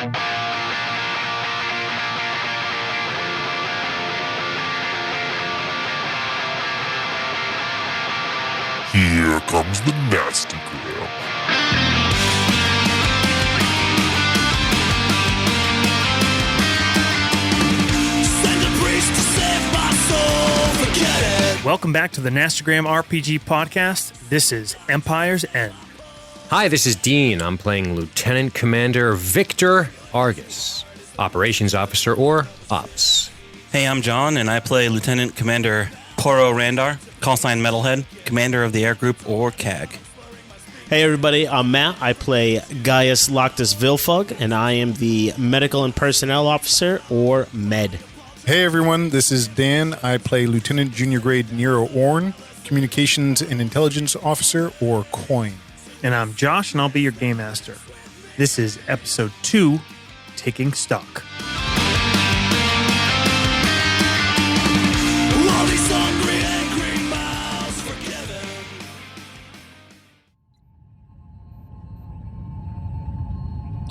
Here comes the nasty gram. Send a priest to save my soul, forget it. Welcome back to the Nastagram RPG podcast. This is Empire's End. Hi, this is Dean. I'm playing Lieutenant Commander Victor Argus, Operations Officer or Ops. Hey, I'm John, and I play Lieutenant Commander Poro Randar, callsign Metalhead, Commander of the Air Group or CAG. Hey everybody, I'm Matt. I play Gaius Loctus Vilfug, and I am the Medical and Personnel Officer, or MED. Hey everyone, this is Dan. I play Lieutenant Junior Grade Nero Orn, Communications and Intelligence Officer, or COIN. And I'm Josh, and I'll be your Game Master. This is Episode 2, Taking Stock. All these hungry, angry mouths, forgiven.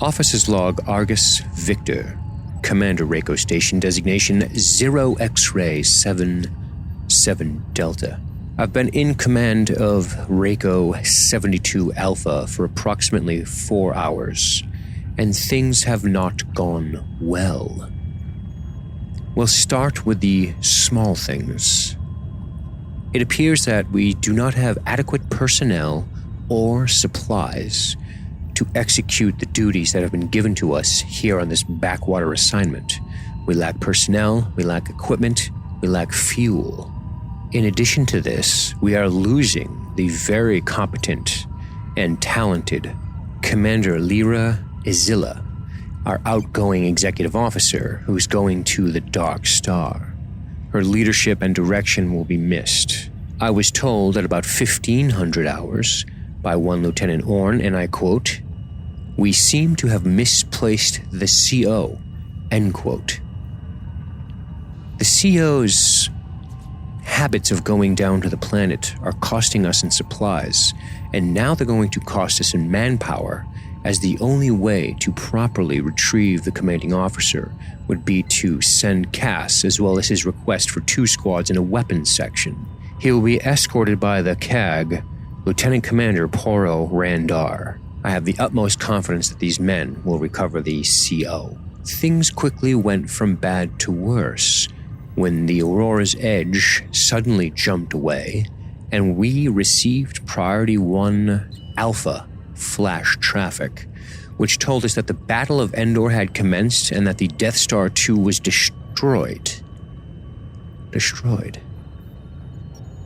Officers Log Argus Victor, Commander Reiko Station, designation 0 X-Ray 77 Delta. I've been in command of Reiko 72 Alpha for approximately 4 hours, and things have not gone well. We'll start with the small things. It appears that we do not have adequate personnel or supplies to execute the duties that have been given to us here on this backwater assignment. We lack personnel, we lack equipment, we lack fuel. In addition to this, we are losing the very competent and talented Commander Lyra Izilla, our outgoing executive officer who's going to the Dark Star. Her leadership and direction will be missed. I was told at about 1500 hours by one Lieutenant Orn, and I quote, "We seem to have misplaced the CO," end quote. The CO's habits of going down to the planet are costing us in supplies, and now they're going to cost us in manpower, as the only way to properly retrieve the commanding officer would be to send Cass as well as his request for 2 squads in a weapons section. He will be escorted by the CAG, Lieutenant Commander Poro Randar. I have the utmost confidence that these men will recover the CO. Things quickly went from bad to worse when the Aurora's Edge suddenly jumped away and we received Priority 1 Alpha flash traffic, which told us that the Battle of Endor had commenced and that the Death Star 2 was destroyed.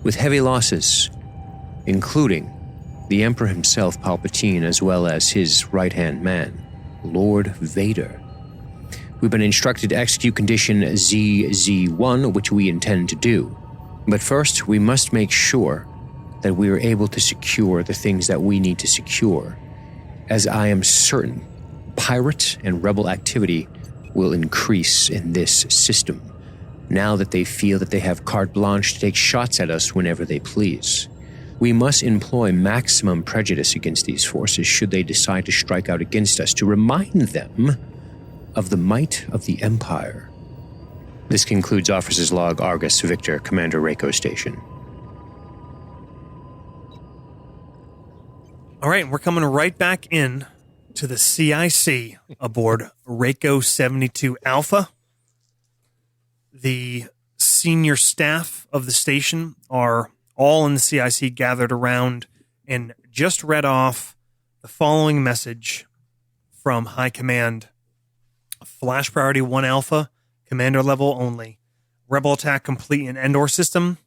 With heavy losses, including the Emperor himself, Palpatine, as well as his right-hand man, Lord Vader. We've been instructed to execute Condition ZZ1, which we intend to do. But first, we must make sure that we are able to secure the things that we need to secure, as I am certain pirate and rebel activity will increase in this system, now that they feel that they have carte blanche to take shots at us whenever they please. We must employ maximum prejudice against these forces should they decide to strike out against us, to remind them of the might of the Empire. This concludes Officers Log Argus Victor, Commander Reiko Station. All right, we're coming right back in to the CIC aboard Reiko 72 Alpha. The senior staff of the station are all in the CIC gathered around and just read off the following message from High Command. Flash Priority 1 Alpha, Commander level only. Rebel attack complete in Endor system.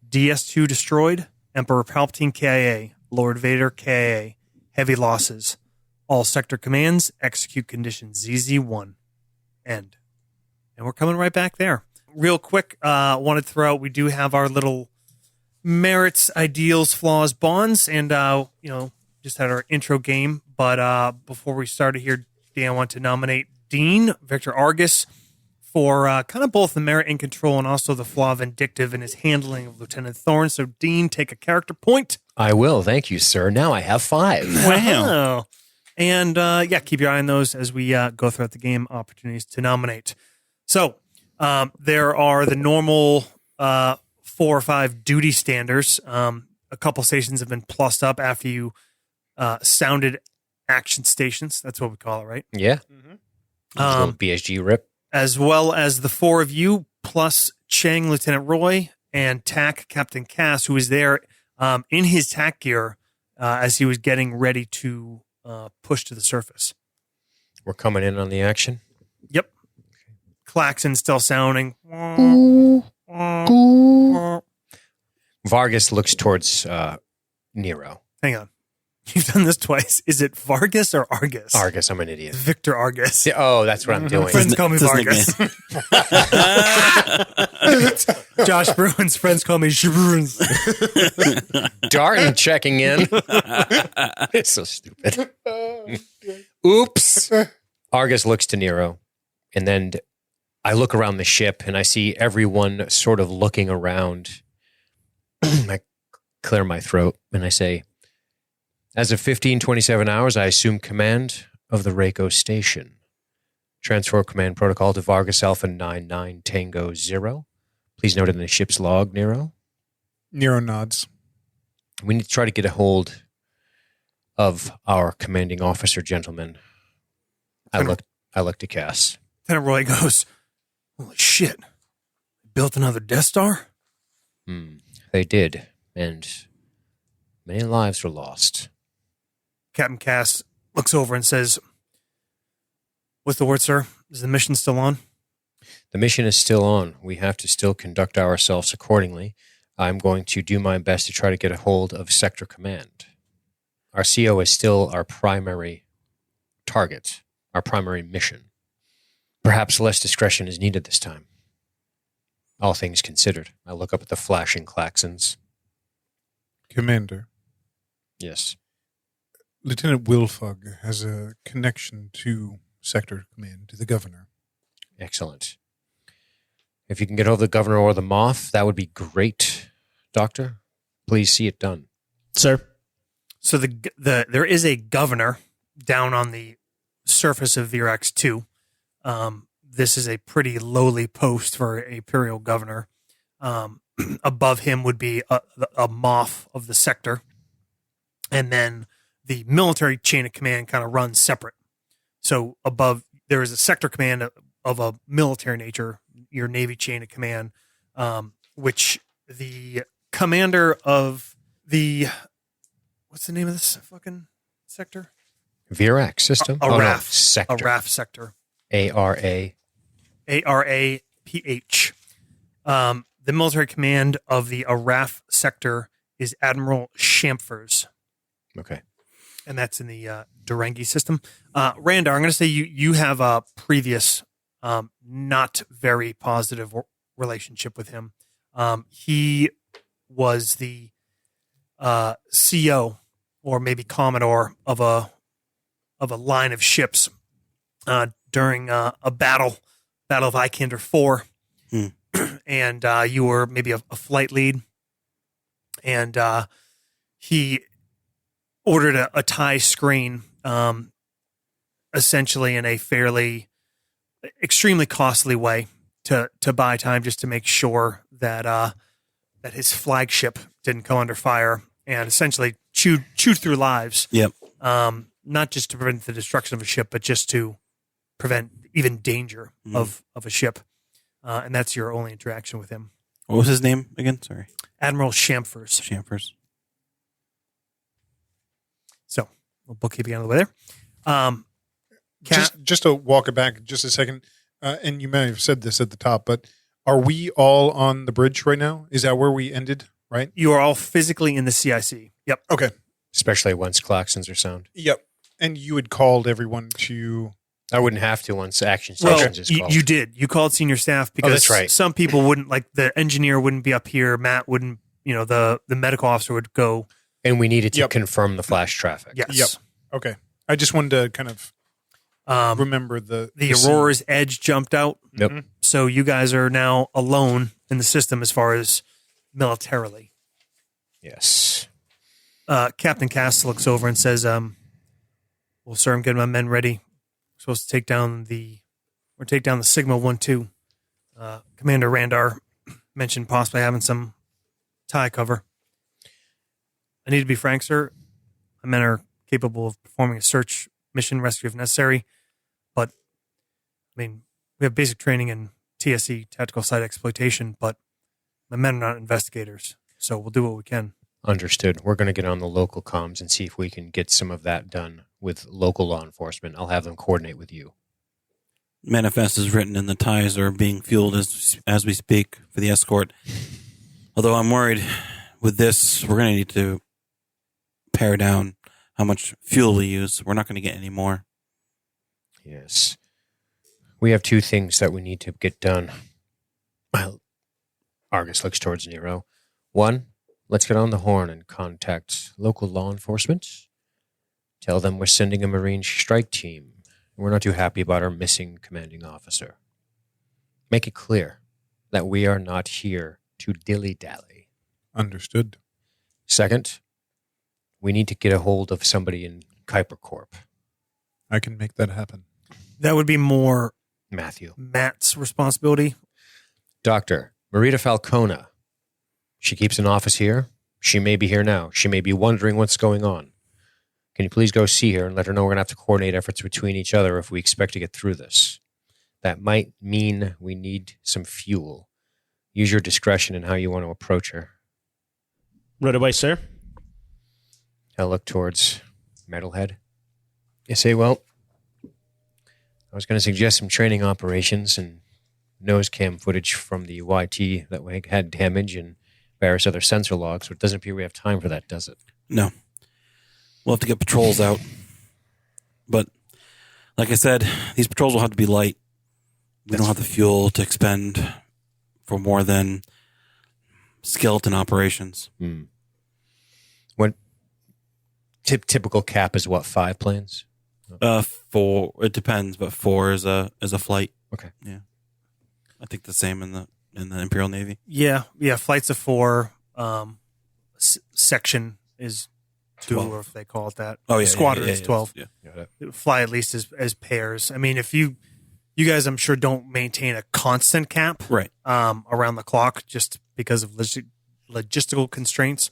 DS2 destroyed. Emperor Palpatine KIA. Lord Vader KIA. Heavy losses. All sector commands execute Condition ZZ1. End. And we're coming right back there. Real quick, want to throw out, we do have our little merits, ideals, flaws, bonds, and just had our intro game. But before we started here, Dan, I want to nominate Dean Victor Argus for kind of both the merit and control and also the flaw vindictive in his handling of Lieutenant Thorne. So, Dean, take a character point. I will, thank you, sir. Now I have 5. Wow. And keep your eye on those as we go throughout the game, opportunities to nominate. So there are the normal 4 or 5 duty standers. A couple stations have been plussed up after you sounded action stations. That's what we call it, right? Yeah. Little BSG rip. As well as the 4 of you, plus Chang, Lieutenant Roy, and TAC, Captain Cass, who was there in his TAC gear as he was getting ready to push to the surface. We're coming in on the action. Yep. Klaxon still sounding. Vargas looks towards Nero. Hang on. You've done this twice. Is it Vargas or Argus? Argus, I'm an idiot. Victor Argus. Yeah, oh, that's what I'm doing. Friends call me His Vargas. Josh Bruins. Friends call me Bruins. Darton checking in. It's so stupid. Oops. Argus looks to Nero, and then I look around the ship, and I see everyone sort of looking around. I clear my throat, and I say, as of 1527 hours, I assume command of the Reiko station. Transfer command protocol to Vargas Alpha 99 Tango 0. Please note in the ship's log, Nero. Nero nods. We need to try to get a hold of our commanding officer, gentlemen. I look to Cass. Lieutenant Roy goes, holy shit. Built another Death Star? They did, and many lives were lost. Captain Cass looks over and says, what's the word, sir? Is the mission still on? The mission is still on. We have to still conduct ourselves accordingly. I'm going to do my best to try to get a hold of Sector Command. Our CO is still our primary target, our primary mission. Perhaps less discretion is needed this time. All things considered. I look up at the flashing klaxons. Commander, Yes. Lieutenant Wilfug has a connection to Sector Command, to the governor. Excellent. If you can get hold of the governor or the moth, that would be great, Doctor. Please see it done. Sir? So there is a governor down on the surface of Vierax 2. This is a pretty lowly post for an Imperial governor. Above him would be a moth of the sector. And then the military chain of command kind of runs separate. So above, there is a sector command of a military nature, your Navy chain of command, which the commander of the, what's the name of this fucking sector? Vierax System? A RAF. Sector. A RAF sector. A-R-A. A-R-A-P-H. The military command of the Araf sector is Admiral Chamfers. Okay. And that's in the Durangi system. Randar, I'm going to say you have a previous not very positive relationship with him. He was the CO or maybe Commodore of a line of ships during a battle of Ikander 4. And you were maybe a flight lead. And he ordered a tie screen, essentially in a fairly, extremely costly way to buy time, just to make sure that that his flagship didn't come under fire, and essentially chewed through lives. Yep. Not just to prevent the destruction of a ship, but just to prevent even danger of a ship. And that's your only interaction with him. What was his name again? Sorry. Admiral Chamfers. Chamfers. So, a little bookkeeping out of the way there. Just to walk it back just a second, and you may have said this at the top, but are we all on the bridge right now? Is that where we ended, right? You are all physically in the CIC. Yep. Okay. Especially once klaxons are sound. Yep. And you had called everyone to... I wouldn't have to once action Well, stations is called. you did. You called senior staff because that's right. some people wouldn't, like the engineer wouldn't be up here. Matt wouldn't, the medical officer would go. And we needed to Yep. confirm the flash traffic. Yes. Yep. Okay. I just wanted to kind of remember the Aurora's edge jumped out. Yep. So you guys are now alone in the system as far as militarily. Yes. Captain Cass looks over and says, Well, sir, I'm getting my men ready. We're supposed to take down the Sigma 1-2. Commander Randar mentioned possibly having some TIE cover. I need to be frank, sir. My men are capable of performing a search mission rescue if necessary. But, I mean, we have basic training in TSE, tactical site exploitation, but my men are not investigators. So we'll do what we can. Understood. We're going to get on the local comms and see if we can get some of that done with local law enforcement. I'll have them coordinate with you. Manifest is written and the ties are being fueled as we speak for the escort. Although I'm worried with this, we're going to need to pare down how much fuel we use. We're not going to get any more. Yes. We have two things that we need to get done. Well, Argus looks towards Nero. One, let's get on the horn and contact local law enforcement. Tell them we're sending a Marine strike team. We're not too happy about our missing commanding officer. Make it clear that we are not here to dilly-dally. Understood. Second, we need to get a hold of somebody in Kuiper Corp. I can make that happen. That would be more Matthew. Matt's responsibility. Doctor, Marita Falcona. She keeps an office here. She may be here now. She may be wondering what's going on. Can you please go see her and let her know we're going to have to coordinate efforts between each other if we expect to get through this? That might mean we need some fuel. Use your discretion in how you want to approach her. Right away, sir. I'll look towards Metalhead. You say, well, I was going to suggest some training operations and nose cam footage from the YT that had damage and various other sensor logs, but it doesn't appear we have time for that, does it? No. We'll have to get patrols out. But, like I said, these patrols will have to be light. We don't have the fuel to expend for more than skeleton operations. What typical cap is what, 5 planes? 4. It depends, but 4 is a flight. Okay. Yeah. I think the same in the Imperial Navy. Yeah. Flights of 4. Section is 2, 12. or if they call it that. Oh, yeah. Squadron is 12. Yeah. Fly at least as pairs. I mean, if you guys, I'm sure, don't maintain a constant cap Right. Around the clock just because of logistical constraints.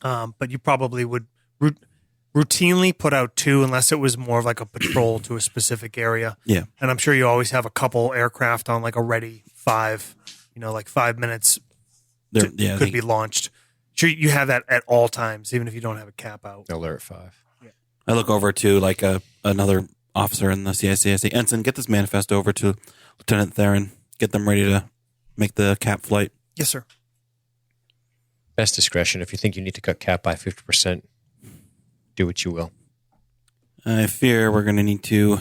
But you probably would routinely put out 2 unless it was more of like a patrol to a specific area. Yeah. And I'm sure you always have a couple aircraft on like a ready 5, like 5 minminutes could be launched. Sure, you have that at all times, even if you don't have a cap out. Alert 5. Yeah. I look over to like another officer in the CIC. I say, Ensign, get this manifest over to Lieutenant Theron. Get them ready to make the cap flight. Yes, sir. Best discretion. If you think you need to cut cap by 50%, do what you will. I fear we're going to need to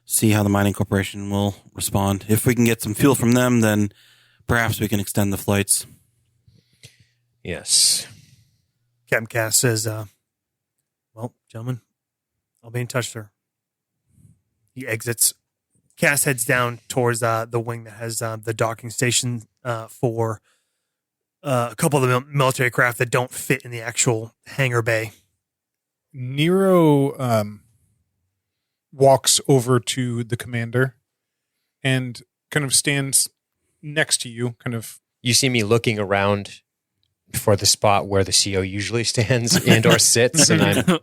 see how the mining corporation will respond. If we can get some fuel from them, then perhaps we can extend the flights. Yes. Captain Cass says, well, gentlemen, I'll be in touch, sir. He exits. Cass heads down towards the wing that has the docking station for a couple of the military craft that don't fit in the actual hangar bay. Nero walks over to the commander and kind of stands next to you, kind of. You see me looking around for the spot where the CO usually stands and or sits, and I'm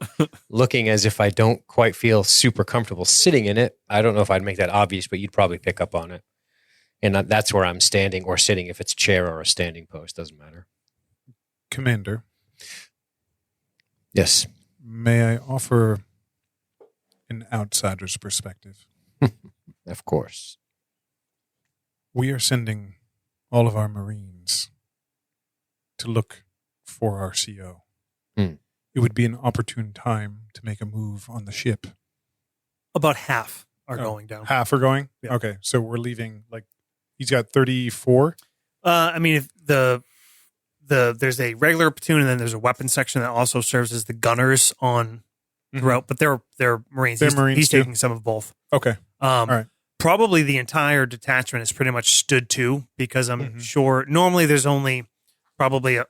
looking as if I don't quite feel super comfortable sitting in it. I don't know if I'd make that obvious, but you'd probably pick up on it. And that's where I'm standing or sitting. If it's a chair or a standing post, doesn't matter. Commander. Yes. May I offer an outsider's perspective? Of course. We are sending all of our Marines to look for our CO. It would be an opportune time to make a move on the ship. About half are going down. Half are going? Yeah. Okay, so we're leaving, like, he's got 34? I mean, if there's a regular platoon and then there's a weapons section that also serves as the gunners on throughout, but they're Marines. They're Marines He's too? taking some of both. Okay, all right. Probably the entire detachment is pretty much stood to, because I'm sure normally there's only probably a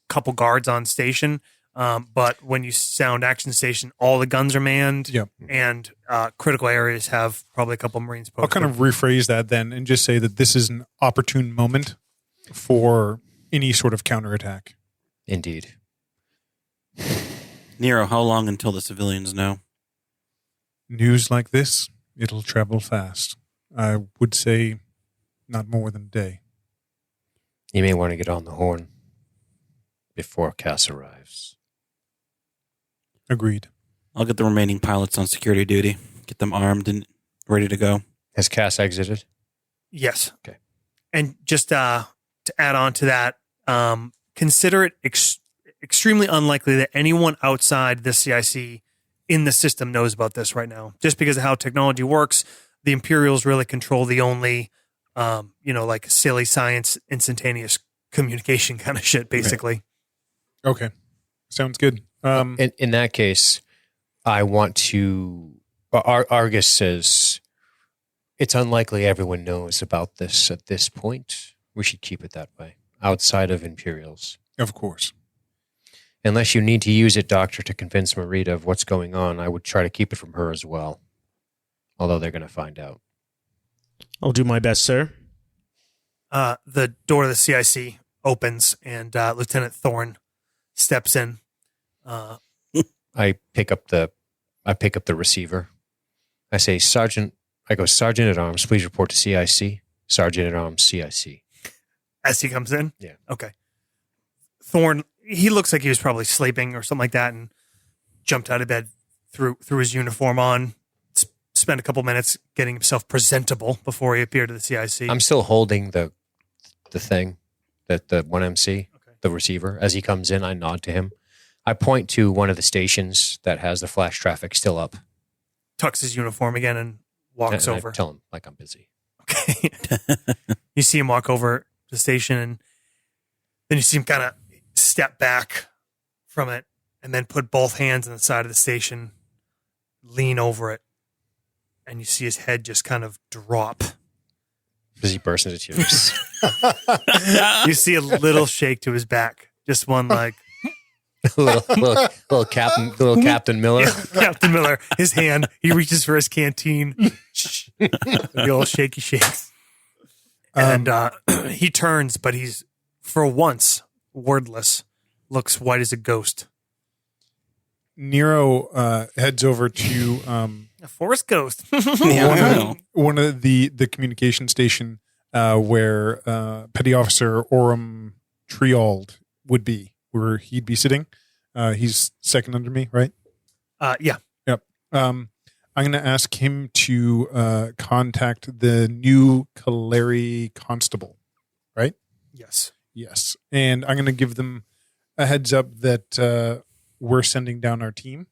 couple guards on station. But when you sound action station, all the guns are manned. Yep. And critical areas have probably a couple Marines posted. I'll kind of rephrase that then and just say that this is an opportune moment for any sort of counterattack. Indeed. Nero, how long until the civilians know? News like this, it'll travel fast. I would say not more than a day. You may want to get on the horn before Cass arrives. Agreed. I'll get the remaining pilots on security duty, get them armed and ready to go. Has Cass exited? Yes. Okay. And just to add on to that, consider it extremely unlikely that anyone outside the CIC in the system knows about this right now. Just because of how technology works, the Imperials really control the only, like silly science, instantaneous communication kind of shit, basically. Right. Okay. Sounds good. In that case, I want to... Argus says, it's unlikely everyone knows about this at this point. We should keep it that way, outside of Imperials. Of course. Unless you need to use it, Doctor, to convince Marita of what's going on, I would try to keep it from her as well. Although they're going to find out. I'll do my best, sir. The door of the CIC opens and Lieutenant Thorne steps in. I pick up the receiver. I say, Sergeant at Arms, please report to CIC. Sergeant at Arms, CIC. As he comes in? Yeah. Okay. Thorne, he looks like he was probably sleeping or something like that and jumped out of bed, threw his uniform on, spent a couple minutes getting himself presentable before he appeared to the CIC. I'm still holding the thing, the 1MC, the receiver. As he comes in, I nod to him. I point to one of the stations that has the flash traffic still up. Tucks his uniform again and walks and over. I tell him, like, I'm busy. Okay. You see him walk over to the station, and then you see him kind of step back from it and then put both hands on the side of the station, lean over it, and you see his head just kind of drop. Does he burst into tears? You see a little shake to his back. Just one, like... little Captain Miller. Yeah, Captain Miller. His hand, he reaches for his canteen. The old shaky shakes. And he turns, but he's, for once, wordless. Looks white as a ghost. Nero heads over to A forest ghost. one of the communication station where Petty Officer Orem Triald would be, where he'd be sitting. He's second under me, right? Yeah. Yep. I'm going to ask him to contact the new Caleri Constable, right? Yes. Yes. And I'm going to give them a heads up that we're sending down our team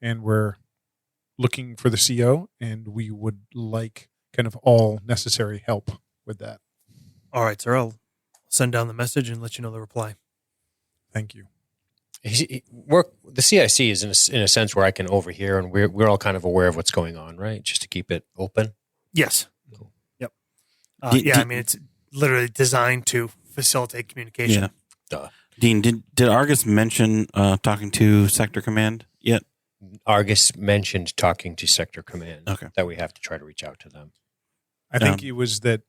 and we're looking for the CO, and we would like kind of all necessary help with that. All right, sir. I'll send down the message and let you know the reply. Thank you. The CIC is in a sense where I can overhear, and we're all kind of aware of what's going on, right? Just to keep it open. Yes. Cool. Yep. I mean, it's literally designed to facilitate communication. Yeah. Duh. Dean, did Argus mention talking to Sector Command yet? Argus mentioned talking to Sector Command. Okay. That we have to try to reach out to them. I think it was that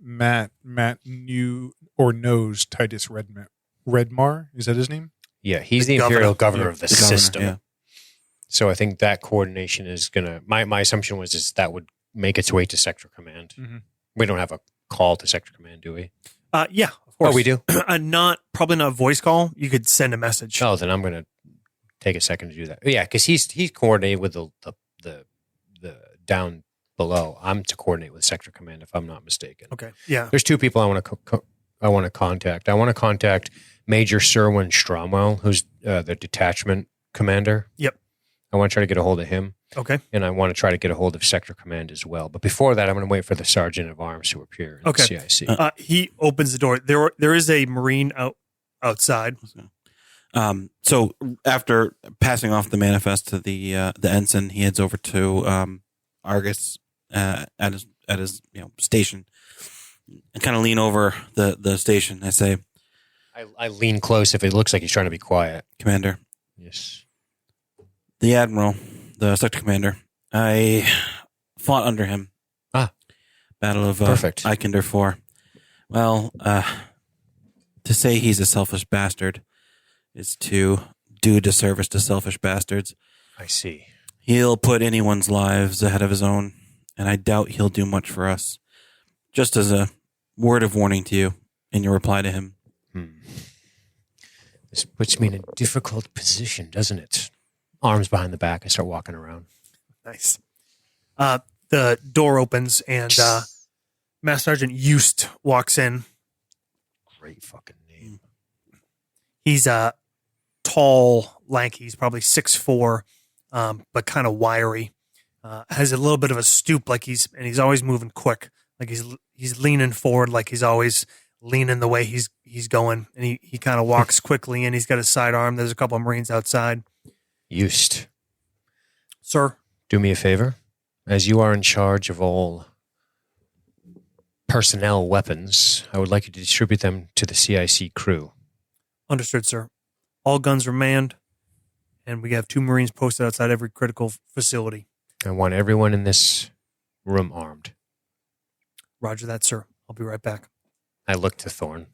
Matt knew or knows Titus Redmar. Is that his name? Yeah, he's the Imperial Governor of the The governor, system. yeah. So I think that coordination is going to... My assumption was that would make its way to Sector Command. Mm-hmm. We don't have a call to Sector Command, do we? Yeah, of course. Oh, we do? Probably not a voice call. You could send a message. Oh, then I'm going to take a second to do that. Yeah, because he's coordinated with the down below. I'm to coordinate with Sector Command, if I'm not mistaken. Okay. Yeah. There's two people I want to contact. I want to contact Major Serwin Stromwell, who's the detachment commander. Yep. I want to try to get a hold of him. Okay. And I want to try to get a hold of Sector Command as well. But before that, I'm going to wait for the Sergeant of Arms to appear in the CIC. He opens the door. There is a Marine outside. So after passing off the manifest to the ensign, he heads over to Argus at his station and kind of lean over the station. I say, I lean close if it looks like he's trying to be quiet. Commander. Yes. The Admiral, the sector commander. I fought under him. Battle of perfect. Eikender 4. Well, to say he's a selfish bastard is to do a disservice to selfish bastards. I see. He'll put anyone's lives ahead of his own, and I doubt he'll do much for us. Just as a word of warning to you in your reply to him. This puts me in a difficult position, doesn't it? Arms behind the back. I start walking around. Nice. The door opens and Master Sergeant Eust walks in. Great fucking name. He's tall, lanky. He's probably 6'4", but kind of wiry. Has a little bit of a stoop, and he's always moving quick. Like he's leaning forward, like he's always leaning the way he's going. And he kind of walks quickly, and he's got his sidearm. There's a couple of Marines outside. Eust. Sir? Do me a favor. As you are in charge of all personnel weapons, I would like you to distribute them to the CIC crew. Understood, sir. All guns are manned, and we have 2 Marines posted outside every critical facility. I want everyone in this room armed. Roger that, sir. I'll be right back. I look to Thorn.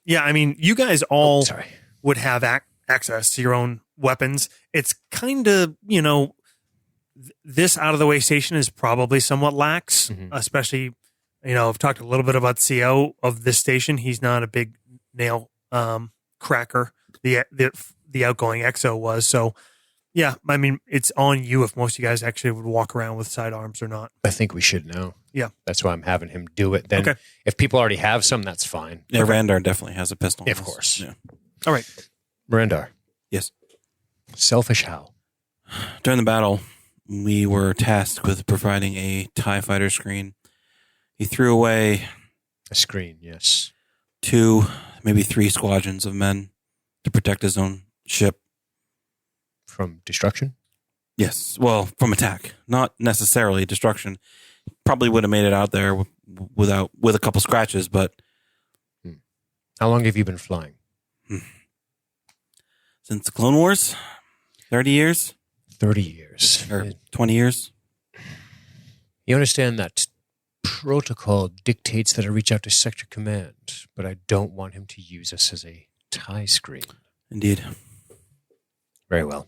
Yeah, I mean, you guys all Sorry. would have access to your own weapons. It's kind of, this out-of-the-way station is probably somewhat lax, especially, I've talked a little bit about the CO of this station. He's not a big nail cracker. The outgoing XO was. So, yeah, I mean, it's on you if most of you guys actually would walk around with sidearms or not. I think we should know. Yeah. That's why I'm having him do it. Then Okay. if people already have some, that's fine. Yeah, Randar definitely has a pistol. Of course. Yeah. All right. Mirandar. Yes. Selfish how? During the battle, we were tasked with providing a TIE fighter screen. He threw away A screen, yes. 2, maybe 3 squadrons of men to protect his own ship. From destruction? Yes. Well, from attack. Not necessarily destruction. Probably would have made it out there with a couple scratches, but... How long have you been flying? Since the Clone Wars? 30 years? 30 years. Or 20 years? You understand that protocol dictates that I reach out to Sector Command, but I don't want him to use us as a tie screen. Indeed. Very well.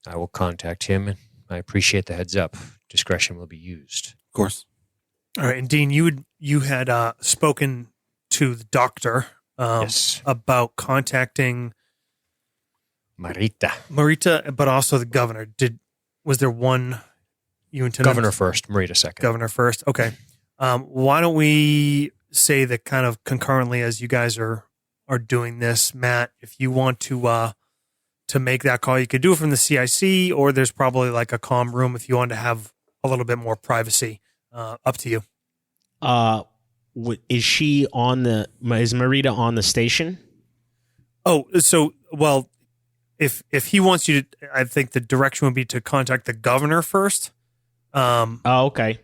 I will contact him, and I appreciate the heads up. Discretion will be used. Of course. All right. And Dean, you had spoken to the doctor Yes. about contacting Marita. but also the governor. Was there one you intended? Governor first, Marita second. Governor first. Okay. Why don't we say that kind of concurrently as you guys are doing this, Matt? If you want to make that call, you could do it from the CIC, or there's probably like a comm room if you want to have a little bit more privacy. Up to you. Is she is Marita on the station? Oh, so, well, if he wants you to, I think the direction would be to contact the governor first. Okay.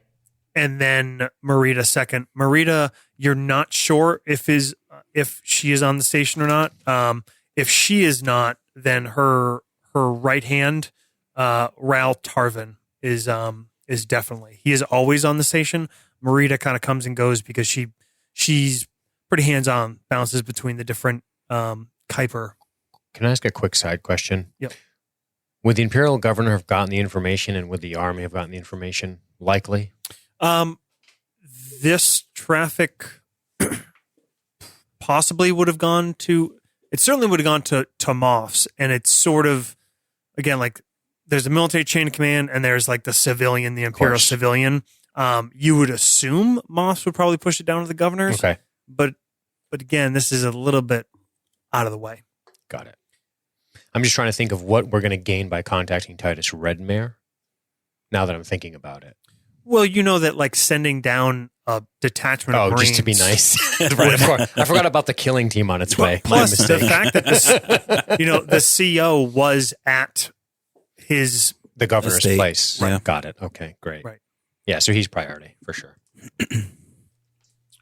And then Marita second. Marita, you're not sure if she is on the station or not. If she is not, then her right hand, Ral Tarvin, is definitely. He is always on the station. Marita kind of comes and goes because she's pretty hands-on, bounces between the different Kuiper. Can I ask a quick side question? Yep. Would the Imperial Governor have gotten the information, and would the Army have gotten the information? Likely. This traffic possibly would have gone to. It certainly would have gone to Moffs, and it's sort of, again, like there's a military chain of command, and there's like the civilian, the Imperial civilian. You would assume Moffs would probably push it down to the governors. Okay. But again, this is a little bit out of the way. Got it. I'm just trying to think of what we're going to gain by contacting Titus Redmare, now that I'm thinking about it. Well, you know that like sending down a detachment of Marines. Just to be nice. Right, I forgot about the killing team on its way. My Plus the mistake. fact that the CO was at the governor's Estate. place. Yeah. Got it. Okay, great. Right. Yeah, so he's priority for sure.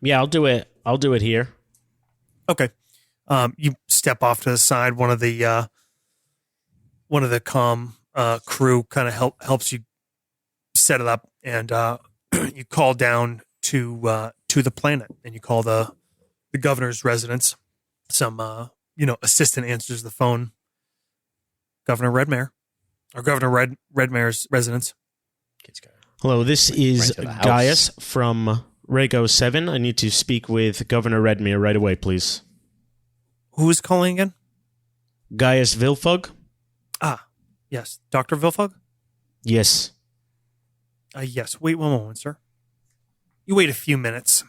Yeah, I'll do it. I'll do it here. Okay. You step off to the side. One of the comm crew kind of helps you set it up, and you call down to the planet, and you call the governor's residence. Some assistant answers the phone. Governor Redmare, or Governor Redmare's residence. Hello, this is Right to the house. Gaius from Rago 7. I need to speak with Governor Redmere right away, please. Who is calling again? Gaius Vilfug? Ah, yes, Dr. Vilfug? Yes. Yes, wait one moment, sir. You wait a few minutes,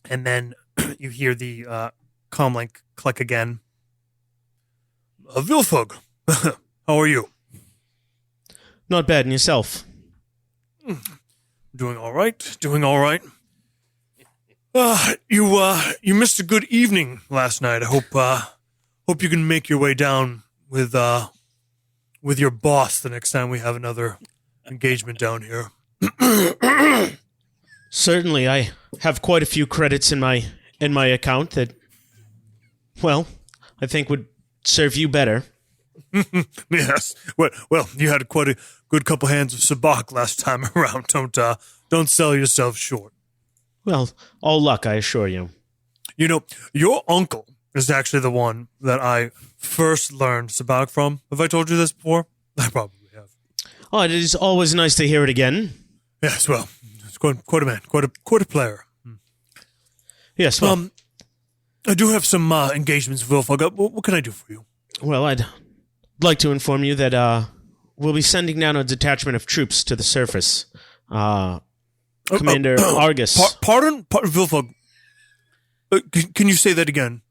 and then you hear the comm link click again. Vilfug, how are you? Not bad, and yourself? Doing all right. You missed a good evening last night. I hope you can make your way down with your boss the next time we have another engagement down here. Certainly, I have quite a few credits in my account that, well, I think would serve you better. Yes. Well, you had quite a good couple hands of sabacc last time around. Don't sell yourself short. Well, all luck, I assure you. You know, your uncle is actually the one that I first learned sabacc from. Have I told you this before? I probably have. Oh, it is always nice to hear it again. Yes, well, it's quite a man, quite a player. Yes, well, I do have some engagements, Vilfug. What can I do for you? well, I'd like to inform you that we'll be sending down a detachment of troops to the surface. Commander Argus. Pardon, Vilfug. Can you say that again?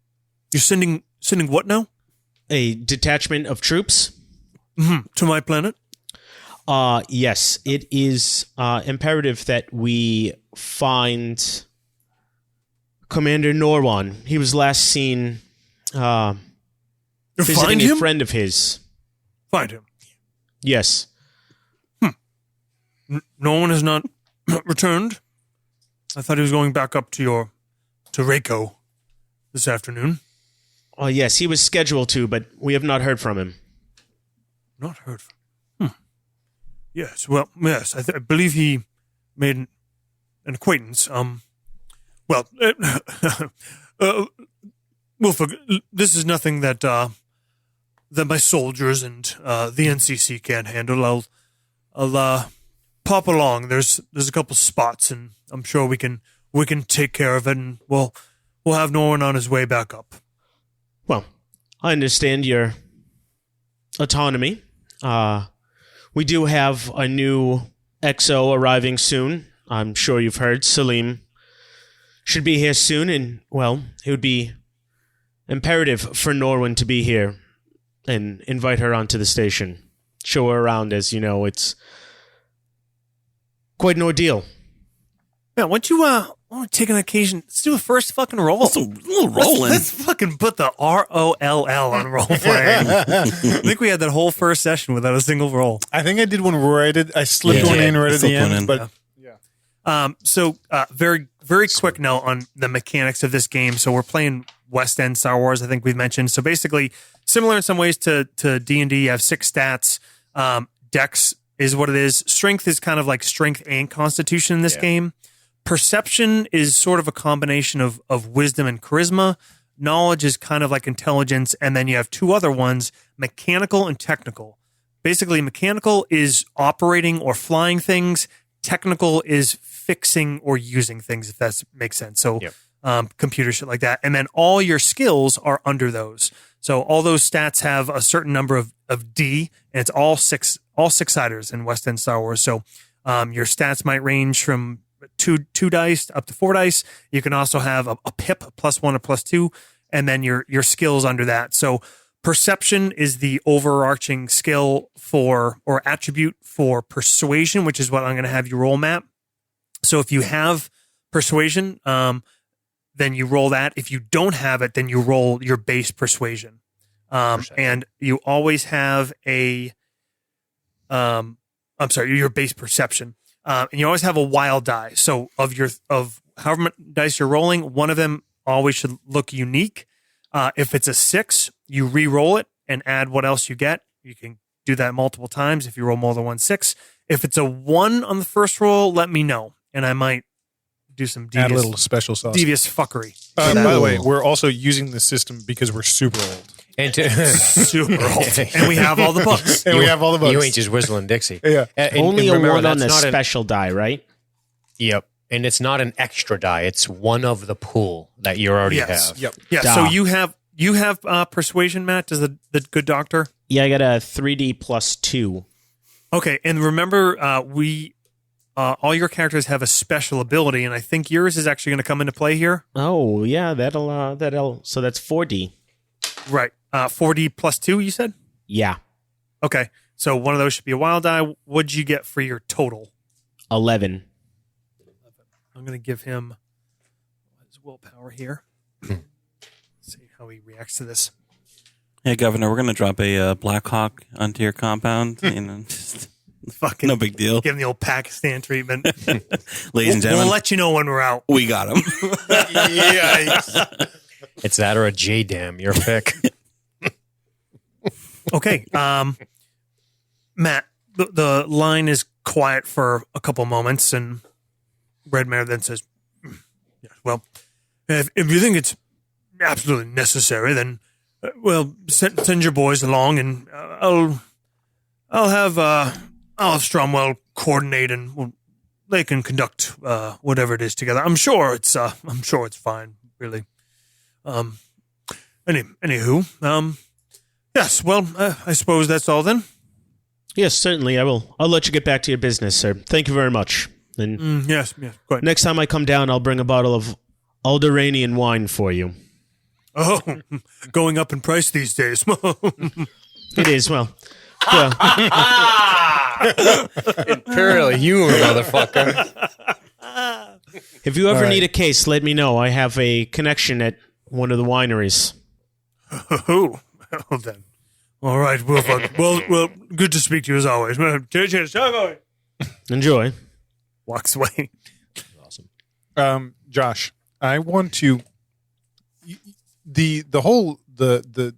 You're sending what now? A detachment of troops? To my planet? Yes. It is imperative that we find Commander Norwan. He was last seen visiting Find a him? friend of his. Find him. Yes. No one has not returned. I thought he was going back up to Reiko this afternoon. Oh, yes, he was scheduled to, but we have not heard from him. Not heard from. Yes, well, yes, I believe he made an acquaintance. Wolfgang, this is nothing that my soldiers and the NCC can't handle. I'll pop along. There's a couple spots, and I'm sure we can take care of it, and we'll have Norman on his way back up. Well, I understand your autonomy. We do have a new XO arriving soon. I'm sure you've heard. Salim should be here soon, and, well, it would be imperative for Norwin to be here and invite her onto the station. Show her around, as you know, it's quite an ordeal. Yeah, why don't you want to take an occasion? Let's do a first fucking roll. That's a little rolling. Let's fucking put the ROLL on role playing. I think we had that whole first session without a single roll. I think I did one right I slipped Yeah. one in right at the Slipped one end, in. but So very, very quick note on the mechanics of this game. So we're playing West End Star Wars, I think we've mentioned. So basically, similar in some ways to D&D, you have 6 stats. Dex is what it is. Strength is kind of like strength and constitution in this game. Perception is sort of a combination of wisdom and charisma. Knowledge is kind of like intelligence. And then you have 2 other ones, mechanical and technical. Basically, mechanical is operating or flying things. Technical is fixing or using things, if that makes sense. So computer shit like that. And then all your skills are under those. So all those stats have a certain number of D, and it's all six-siders in West End Star Wars. So your stats might range from two dice up to 4 dice. You can also have a pip, +1 or +2, and then your skills under that. So perception is the overarching skill or attribute for persuasion, which is what I'm going to have you roll, Matt. So if you have persuasion, then you roll that. If you don't have it, then you roll your base persuasion. And you always have your base perception. And you always have a wild die. So of however many dice you're rolling, one of them always should look unique. If it's a 6, you re-roll it and add what else you get. You can do that multiple times if you roll more than 1 6. If it's a 1 on the first roll, let me know, and I might do some Add a little special sauce. devious fuckery. By the way, we're also using the system because we're super old. And Super old. And we have all the books. And we have all the books. You ain't just whistling Dixie. Yeah. Only a remember, 1 on that's the not special die, right? Yep. And it's not an extra die. It's one of the pool that you already Yes. have. Yep. Yeah, Duh. so you have persuasion, Matt, as the good doctor? Yeah, I got a 3D plus 2. Okay, and remember, all your characters have a special ability, and I think yours is actually going to come into play here. Oh, yeah, that'll so that's 4D. Right. 4D plus 2, you said? Yeah, Okay, so one of those should be a wild die. What'd you get for your total? 11. I'm going to give him his willpower here. See how he reacts to this. Hey, Governor, we're going to drop a Black Hawk onto your compound. Just Fucking no big deal. give him the old Pakistan treatment. Ladies and gentlemen, We'll let you know when we're out. we got him. Yikes. It's that or a J-Dam, your pick. Okay, Matt, the line is quiet for a couple moments, and Redmare then says, "Yeah, well, if you think it's absolutely necessary, then, well, send your boys along, and I'll have Stromwell coordinate, and they can conduct whatever it is together. I'm sure it's fine, really. Anywho, yes. Well, I suppose that's all then. Yes, certainly I will. I'll let you get back to your business, sir. Thank you very much. And Yes. Go ahead. next time I come down, I'll bring a bottle of Alderanian wine for you. Oh, going up in price these days. It is, well. Imperial humor, motherfucker. If you ever All right. need a case, let me know. I have a connection at one of the wineries. Oh, well then. All right, well, good to speak to you as always. Cheers. Enjoy. Walks away. Josh, I want to the whole the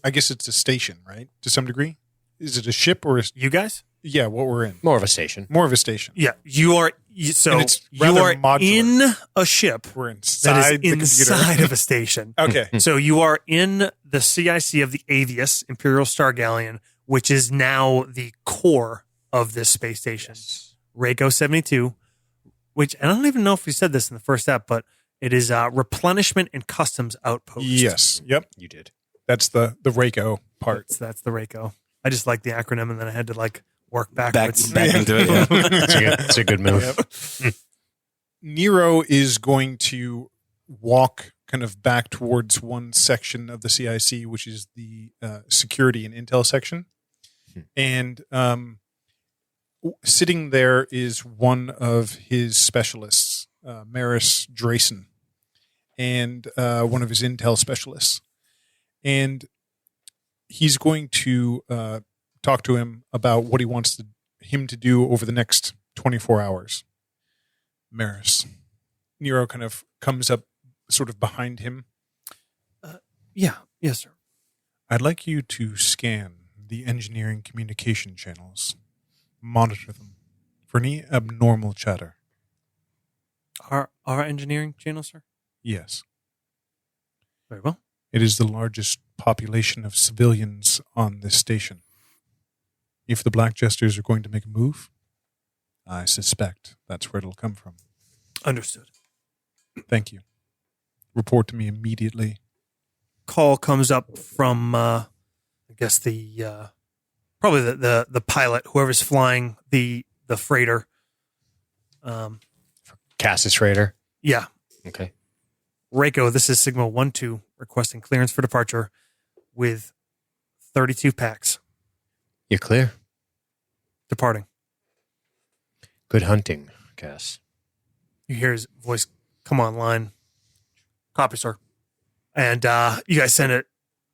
I guess it's a station, right? To some degree, is it a ship or You guys? yeah? What we're in, More of a station. more of a station. Yeah, you are. So And it's you rather are modular. in a ship We're that inside the is computer. inside of a station. Okay, So you are in the CIC of the Avius Imperial Star Galleon, which is now the core of this space station. Reiko 72, which I don't even know if we said this in the first app, but it is a replenishment and customs outpost. yes, yep. You did. That's the Reiko part. That's the Reiko. I just like the acronym, and then I had to work back backwards. into it. Yeah. It's a good move. Nero is going to walk kind of back towards one section of the CIC, which is the security and intel section. And sitting there is one of his specialists, Maris Drayson, and one of his intel specialists. And he's going to talk to him about what he wants him to do over the next 24 hours. Maris. Nero kind of comes up sort of behind him. Yeah. Yes, sir. I'd like you to scan the engineering communication channels. Monitor them for any abnormal chatter. Our engineering channel, sir? Yes. Very well. It is the largest population of civilians on this station. If the Black Jesters are going to make a move, I suspect that's where it'll come from. Understood. Thank you. Report to me immediately. Call comes up from, I guess the probably the pilot, whoever's flying the freighter. Cassis Raider. Yeah, Okay. Reiko. This is Sigma 1-2 requesting clearance for departure with 32 packs You're clear. departing. Good hunting, Cass. You hear his voice come online. Copy, sir. And you guys send it.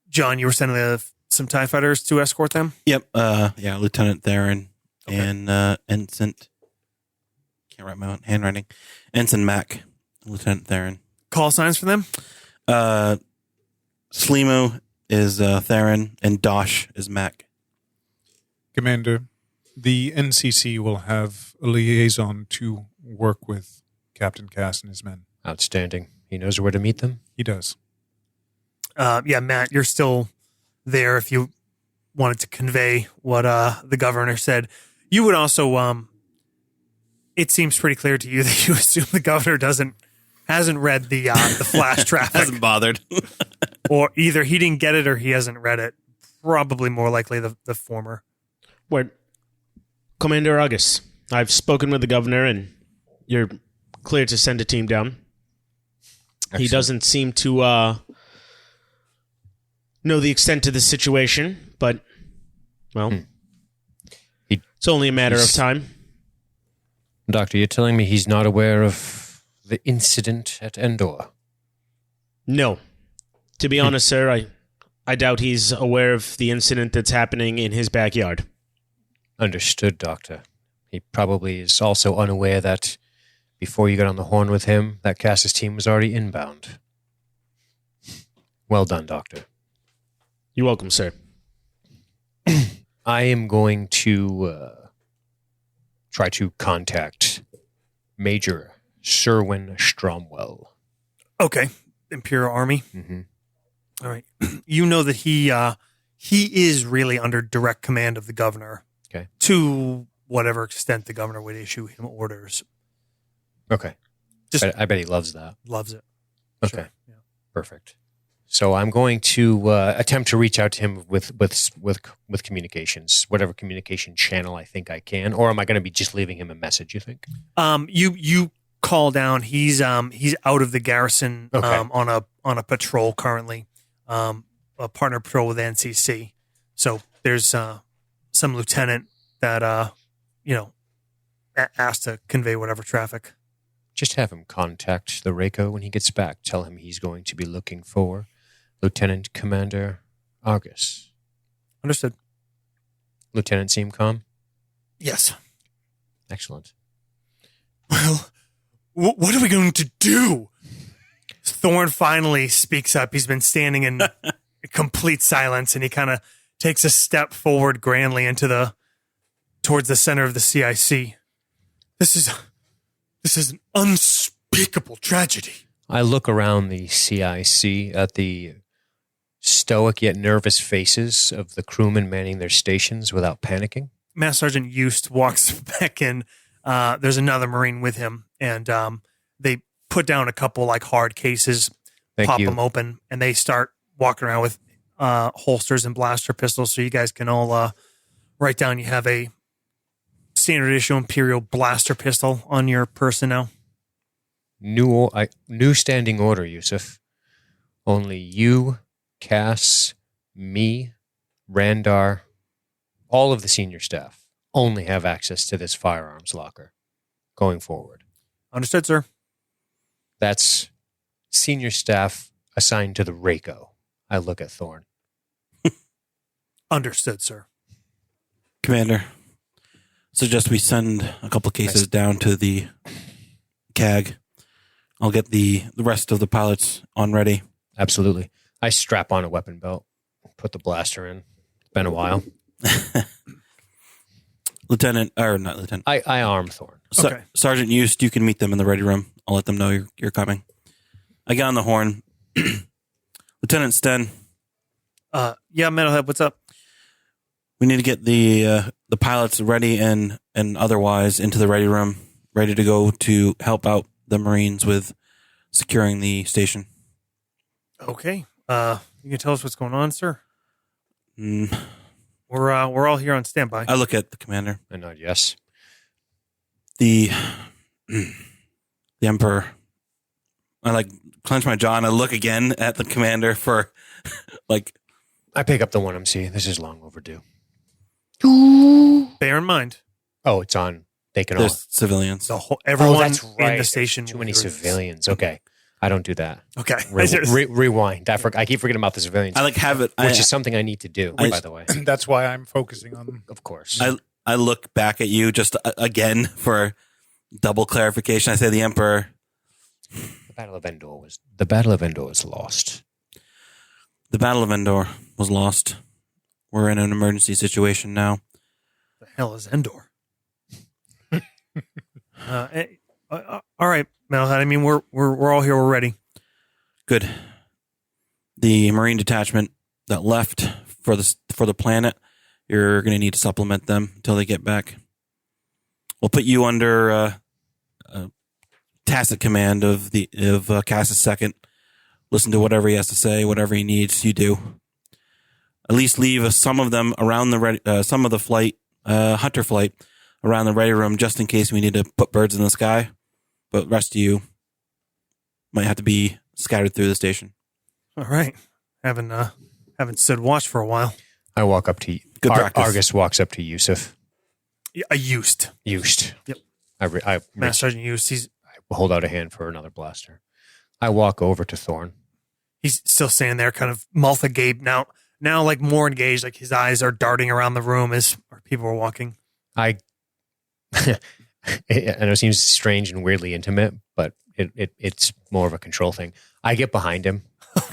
John, you were sending some TIE fighters to escort them? Yep. Yeah, Lieutenant Theron and Ensign. Can't write my own handwriting. Ensign Mac Lieutenant Theron. Call signs for them? Slimo is Theron, and Dosh is Mac. Commander, the NCC will have a liaison to work with Captain Cass and his men. Outstanding. He knows where to meet them? He does. Yeah, Matt, you're still there if you wanted to convey what the governor said. You would also, it seems pretty clear to you that you assume the governor hasn't read the flash traffic. Hasn't bothered. Or either he didn't get it or he hasn't read it. Probably more likely the former. Word. Commander August, I've spoken with the governor and you're clear to send a team down. Excellent. He doesn't seem to know the extent of the situation, but, well, it's only a matter of time. Doctor, you're telling me he's not aware of the incident at Endor? No. To be honest, sir, I doubt he's aware of the incident that's happening in his backyard. Understood, Doctor. He probably is also unaware that before you got on the horn with him, that Cass's team was already inbound. Well done, Doctor. You're welcome, sir. I am going to try to contact Major Sherwin Stromwell. Okay. Imperial Army. Mm-hmm. All right. You know that he is really under direct command of the governor. Okay. To whatever extent the governor would issue him orders. Okay. I bet he loves that. Loves it. Okay. Sure. Yeah. Perfect. So I'm going to attempt to reach out to him with communications, whatever communication channel I think I can, or am I going to be just leaving him a message? You think? You call down. He's out of the garrison. Okay. On a patrol currently. A partner patrol with NCC. So there's some lieutenant that asked to convey whatever traffic. Just have him contact the Reiko when he gets back. Tell him he's going to be looking for Lieutenant Commander Argus. Understood. Lieutenant seem calm? Yes. Excellent. Well, what are we going to do? Thorn finally speaks up. He's been standing in complete silence, and he kind of takes a step forward grandly towards the center of the CIC. This is an unspeakable tragedy. I look around the CIC at the stoic yet nervous faces of the crewmen manning their stations without panicking. Master Sergeant Eust walks back in. There's another Marine with him, and they put down a couple hard cases, pop them open, and they start walking around with holsters and blaster pistols. So you guys can all write down you have a standard issue Imperial blaster pistol on your person now. New standing order, Yusuf. Only you, Cass, me, Randar, all of the senior staff only have access to this firearms locker going forward. Understood, sir. That's senior staff assigned to the Reiko. I look at Thorn. Understood, sir. Commander, suggest we send a couple cases down to the CAG. I'll get the rest of the pilots on ready. Absolutely. I strap on a weapon belt, put the blaster in. It's been a while. Not Lieutenant. I arm Thorn. Okay. Sergeant Eust, you can meet them in the ready room. I'll let them know you're coming. I get on the horn. Lieutenant Sten. Yeah, Metalhead, what's up? We need to get the pilots ready and otherwise into the ready room, ready to go to help out the Marines with securing the station. Okay. You can tell us what's going on, sir? We're all here on standby. I look at the commander. I nod yes. The Emperor. I clench my jaw and I look again at the commander for I pick up the 1MC. This is long overdue. Bear in mind. Oh, it's on. They can there's civilians. Everyone that's right. in the station. Too many civilians. Okay. I don't do that. Okay. Rewind. I keep forgetting about the civilians. I have it. Which is something I need to do, by the way. That's why I'm focusing on them. Of course. I look back at you just again for double clarification. I say the Emperor. The Battle of Endor was lost. The Battle of Endor was lost. We're in an emergency situation now. The hell is Endor? All right, Malahide. I mean, we're all here. We're ready. Good. The Marine detachment that left for the planet, you're going to need to supplement them until they get back. We'll put you under tacit command of Cass's second. Listen to whatever he has to say, whatever he needs, you do. At least leave some of them around some of the flight, hunter flight, around the ready room just in case we need to put birds in the sky. But the rest of you might have to be scattered through the station. All right. Haven't stood watch for a while. I walk up to Good practice. Argus walks up to Yusuf. Yeah, a used. Yep. Master Sergeant used. I hold out a hand for another blaster. I walk over to Thorn. He's still standing there, kind of mouth agape now like more engaged, like his eyes are darting around the room as people are walking. I know it seems strange and weirdly intimate, but it's more of a control thing. I get behind him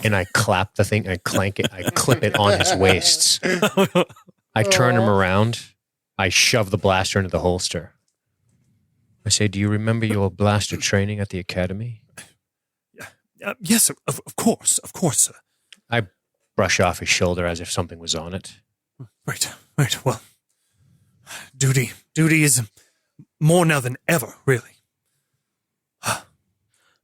and I clap the thing, I clank it, I clip it on his waists. I turn him around, I shove the blaster into the holster. I say, "Do you remember your blaster training at the academy?" Yes, of course, sir. I brush off his shoulder as if something was on it. Right. Well, duty is more now than ever, really.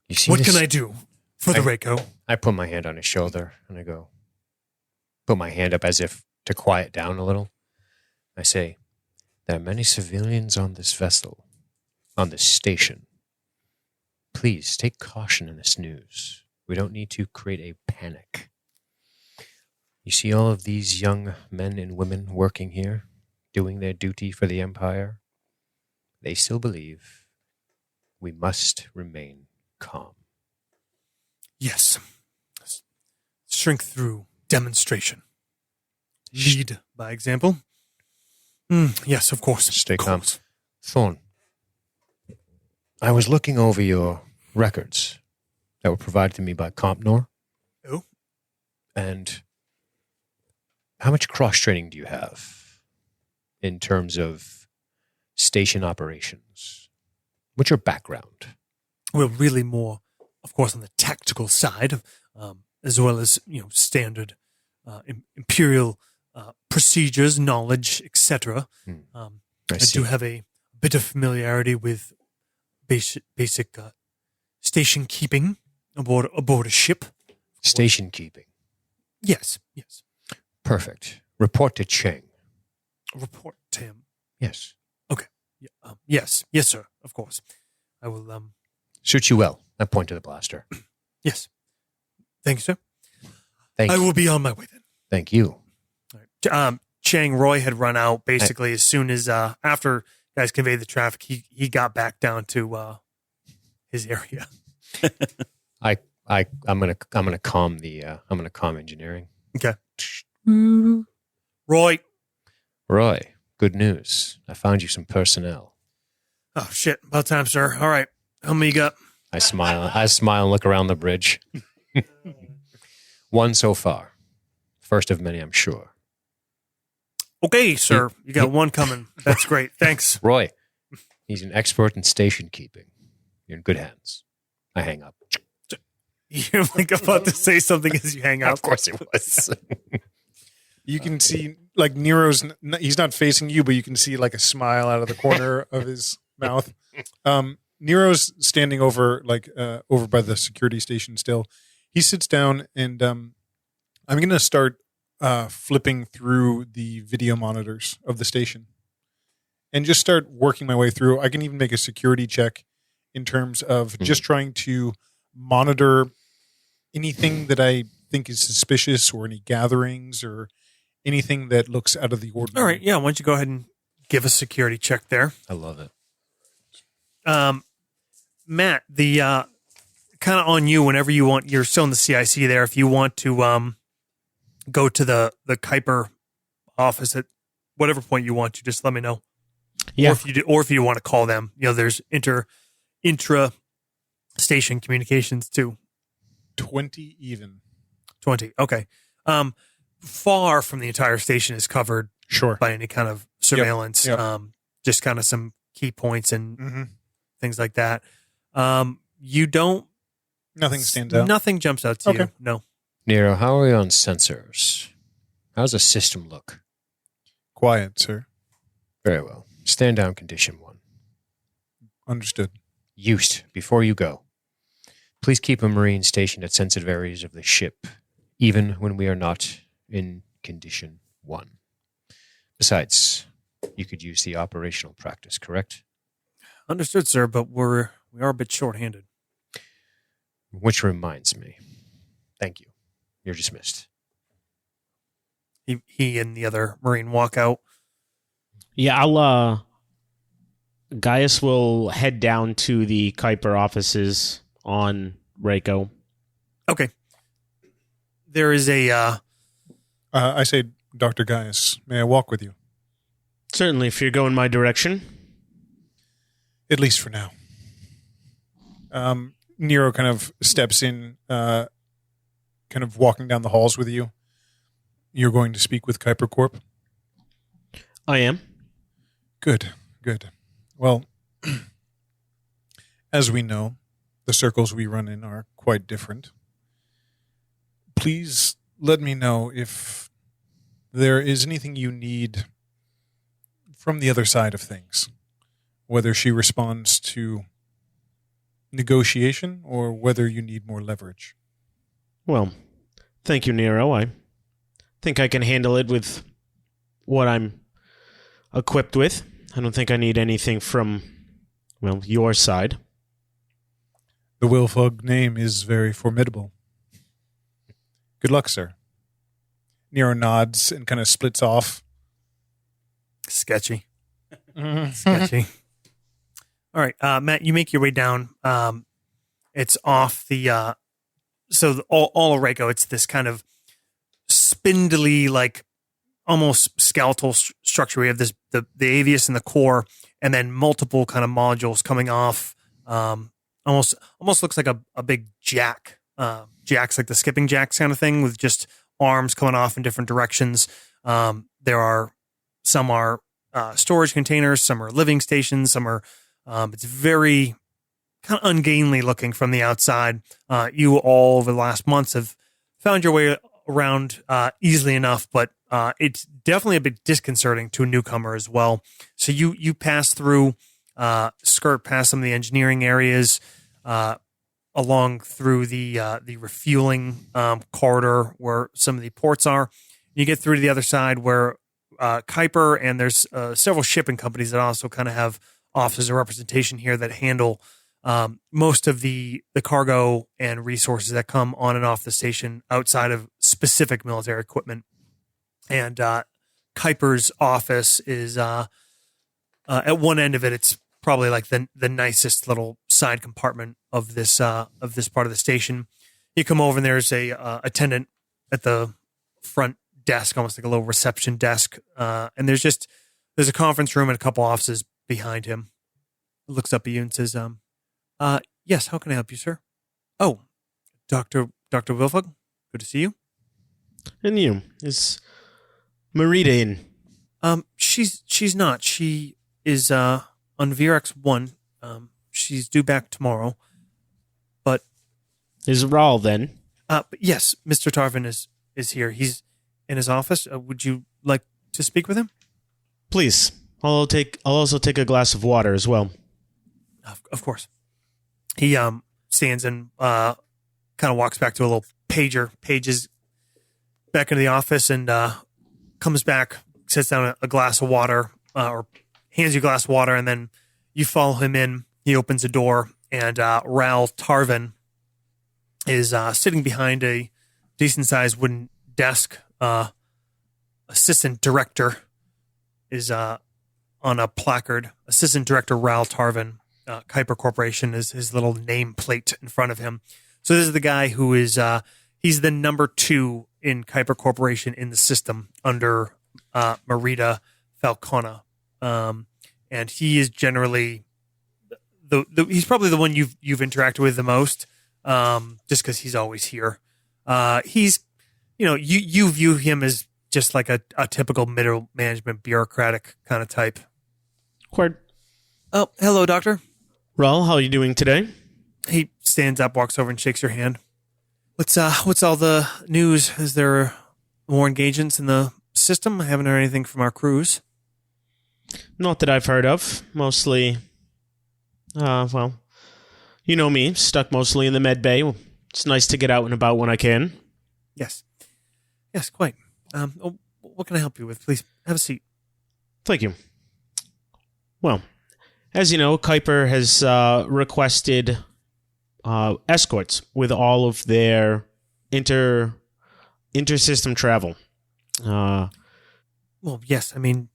You see what this? can I do for the Reiko? I put my hand on his shoulder and I go, put my hand up as if to quiet down a little. I say, "There are many civilians on this vessel, on this station. Please take caution in this news. We don't need to create a panic. You see all of these young men and women working here, doing their duty for the Empire. They still believe we must remain calm." Yes. Shrink through demonstration. Lead by example. Yes, of course. Stay of calm. course. Thorn, I was looking over your records that were provided to me by Compnor. Oh. And how much cross-training do you have in terms of station operations? What's your background? Well, really more, of course, on the tactical side, as well as standard imperial procedures, knowledge, etc. I do have a bit of familiarity with basic station keeping aboard a ship. Station keeping. Yes. Perfect. Report to Cheng. Report to him. Yes. Okay. Yeah, yes, sir. Of course, I will. Suits you well. I point to the blaster. Yes. Thank you, sir. Thank I you. will be on my way then. Thank you. All right. Chang Roy had run out basically as soon as after guys conveyed the traffic. He got back down to his area. I'm gonna calm engineering. Okay. Roy. Good news. I found you some personnel. Oh shit! About time, sir. All right. How many you got? I smile and look around the bridge. One so far. First of many, I'm sure. Okay, sir. You got one coming. That's great. Thanks. Roy, he's an expert in station keeping. You're in good hands. I hang up. You're like about to say something as you hang up. Of course it was. You can see like Nero's. He's not facing you, but you can see like a smile out of the corner of his mouth. Nero's standing over by the security station still. He sits down and I'm going to start flipping through the video monitors of the station and just start working my way through. I can even make a security check in terms of just trying to monitor anything that I think is suspicious or any gatherings or anything that looks out of the ordinary. All right. Yeah. Why don't you go ahead and give a security check there? I love it. Matt, the kind of on you whenever you want. You're still in the CIC there. If you want to go to the Kuiper office at whatever point you want to, just let me know. Yeah. Or if you want to call them, there's intra station communications too? 20 even. 20. Okay. Far from the entire station is covered Sure. by any kind of surveillance. Yep. Just kind of some key points and Mm-hmm. things like that. You don't. Nothing stands out. Nothing jumps out to Okay. you. No. Nero, how are we on sensors? How's the system look? Quiet, sir. Very well. Stand down condition 1. Understood. Used, before you go, please keep a Marine stationed at sensitive areas of the ship, even when we are not in condition 1. Besides, you could use the operational practice, correct? Understood, sir. But we are a bit short-handed. Which reminds me. Thank you. You're dismissed. He and the other Marine walk out. Yeah, Gaius will head down to the Kuiper offices on Reiko. Okay. There is a. I say, Dr. Gaius, may I walk with you? Certainly, if you're going my direction. At least for now. Nero kind of steps in, kind of walking down the halls with you. You're going to speak with Kuiper Corp? I am. Good. Well, as we know, the circles we run in are quite different. Please let me know if there is anything you need from the other side of things, whether she responds to negotiation or whether you need more leverage. Well, thank you, Nero. I think I can handle it with what I'm equipped with. I don't think I need anything from, well, your side. The Wilfog name is very formidable. Good luck, sir. Nero nods and kind of splits off. Sketchy. Sketchy. All right, Matt, you make your way down. It's off the all of Reiko. It's this kind of spindly, like almost skeletal structure. We have this the Avius in the core, and then multiple kind of modules coming off. Almost looks like a big jack. Jacks, like the skipping jacks kind of thing, with just arms coming off in different directions. Some are storage containers, some are living stations, some are. It's very kind of ungainly looking from the outside. You all over the last months have found your way around easily enough, but it's definitely a bit disconcerting to a newcomer as well. So you pass through, skirt past some of the engineering areas, along through the refueling corridor where some of the ports are. You get through to the other side where Kuiper, and there's several shipping companies that also kind of have offices of representation here that handle most of the cargo and resources that come on and off the station outside of specific military equipment. And Kuiper's office is at one end of it. It's probably like the nicest little side compartment of this part of the station. You come over and there's a attendant at the front desk, almost like a little reception desk. And there's a conference room and a couple offices behind him. Looks up at you and says, yes, how can I help you, sir? Oh, Dr. Wilfog, good to see you. And you? Is Marita in? She's not. She is on Vierax 1. She's due back tomorrow. But Is Raul then? but yes, Mr. Tarvin is here. He's in his office. Would you like to speak with him? Please. I'll also take a glass of water as well. Of course. He stands and kind of walks back to a little pages back into the office, and comes back, sits down a glass of water, or hands you a glass of water, and then you follow him in. He opens a door, and Raul Tarvin is sitting behind a decent-sized wooden desk. Assistant director is on a placard. Assistant Director Raul Tarvin, Kuiper Corporation, is his little nameplate in front of him. So this is the guy who is he's the number 2 in Kuiper Corporation in the system under Marita Falcona. And he is generally he's probably the one you've interacted with the most, just because he's always here. He's, you view him as just like a typical middle management bureaucratic kind of type. Quart. Oh, hello, Doctor. Raul, how are you doing today? He stands up, walks over, and shakes your hand. What's all the news? Is there more engagements in the system? I haven't heard anything from our crews. Not that I've heard of. Mostly, well, you know me, stuck mostly in the med bay. It's nice to get out and about when I can. Yes, quite. What can I help you with? Please, have a seat. Thank you. Well, as you know, Kuiper has requested escorts with all of their inter-system travel. Well, yes, I mean,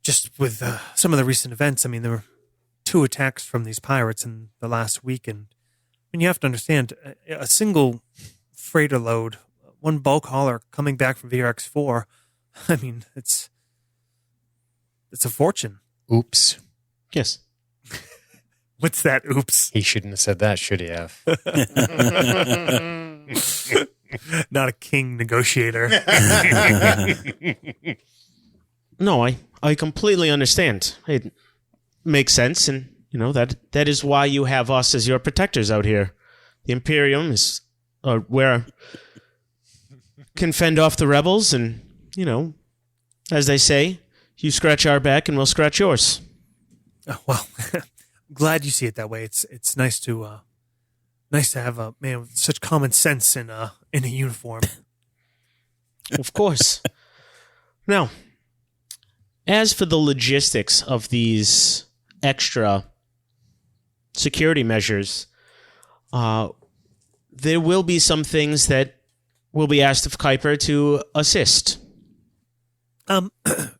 just with some of the recent events, I mean, there were 2 attacks from these pirates in the last week, and you have to understand, a single freighter load, one bulk hauler coming back from Vierax 4, I mean, it's a fortune. Oops. Yes. What's that? Oops. He shouldn't have said that, should he have? Not a king negotiator. No, I completely understand. It makes sense, and that is why you have us as your protectors out here. The Imperium is where can fend off the rebels, and as they say, you scratch our back and we'll scratch yours. Oh, well, glad you see it that way. It's nice to have a man with such common sense in a uniform. Of course. Now, as for the logistics of these extra security measures, there will be some things that will be asked of Kuiper to assist.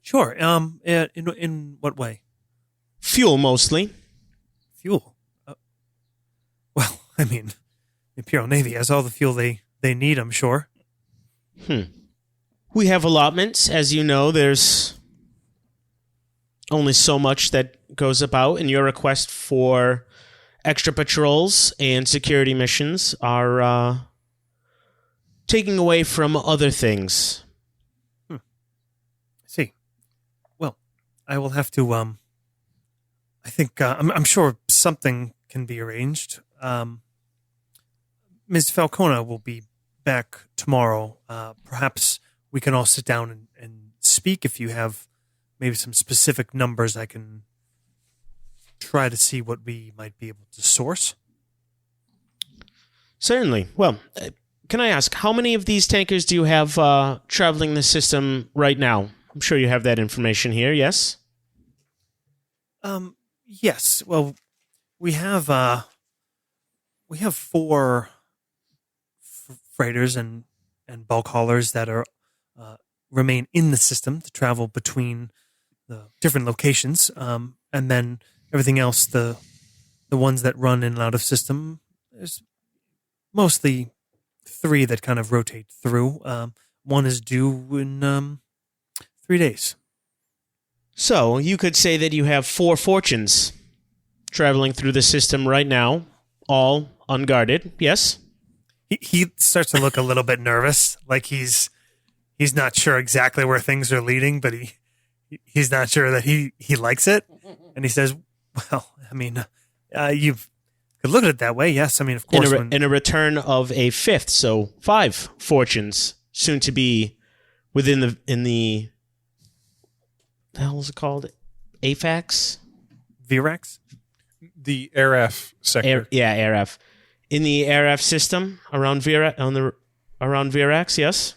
Sure. In what way? Fuel, mostly. Fuel. Well, I mean, the Imperial Navy has all the fuel they need, I'm sure. We have allotments. As you know, there's only so much that goes about, and your request for extra patrols and security missions are taking away from other things. I see. Well, I will have to, I think, I'm sure something can be arranged. Ms. Falcona will be back tomorrow. Perhaps we can all sit down and speak. If you have maybe some specific numbers, I can try to see what we might be able to source. Certainly. Well, can I ask, how many of these tankers do you have traveling the system right now? I'm sure you have that information here, yes? Yes. Well, we have 4 freighters and bulk haulers that are remain in the system to travel between the different locations, and then everything else, the ones that run in and out of system, there's mostly 3 that kind of rotate through. One is due in 3 days. So, you could say that you have 4 fortunes traveling through the system right now, all unguarded, yes? He starts to look a little bit nervous, like he's not sure exactly where things are leading, but he's not sure that he likes it. And he says, well, I mean, you could look at it that way, yes. I mean, of course. In a return of a 5th, so 5 fortunes, soon to be within the the hell is it called? AFAX? Vierax? The ARF sector. ARF. In the ARF system around Vierax, yes?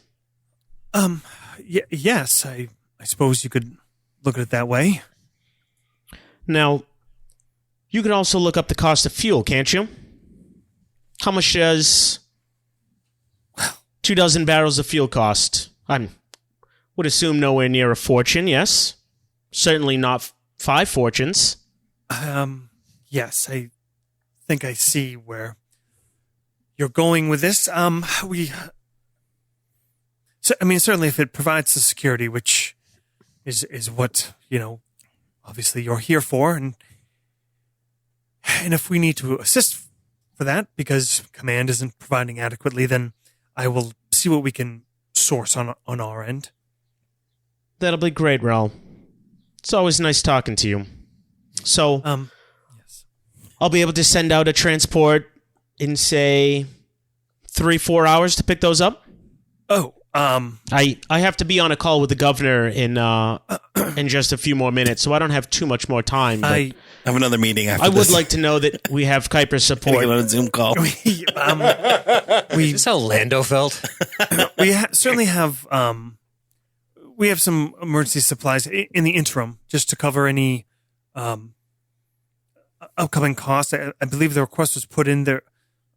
Yes, I suppose you could look at it that way. Now, you can also look up the cost of fuel, can't you? How much does 24 barrels of fuel cost? I would assume nowhere near a fortune, yes? Certainly not 5 fortunes. Yes, I think I see where you're going with this. Certainly if it provides the security, which is what, obviously you're here for, and And if we need to assist for that because command isn't providing adequately, then I will see what we can source on our end. That'll be great, Raul. It's always nice talking to you. So, Yes. I'll be able to send out a transport in, say, 3-4 hours to pick those up? Oh, I have to be on a call with the governor in just a few more minutes, so I don't have too much more time. But I I have another meeting after I this. would like to know that we have Kuiper's Can I support. get on a Zoom call. Is this how Lando felt? we certainly have we have some emergency supplies in the interim just to cover any upcoming costs. I believe the request was put in there.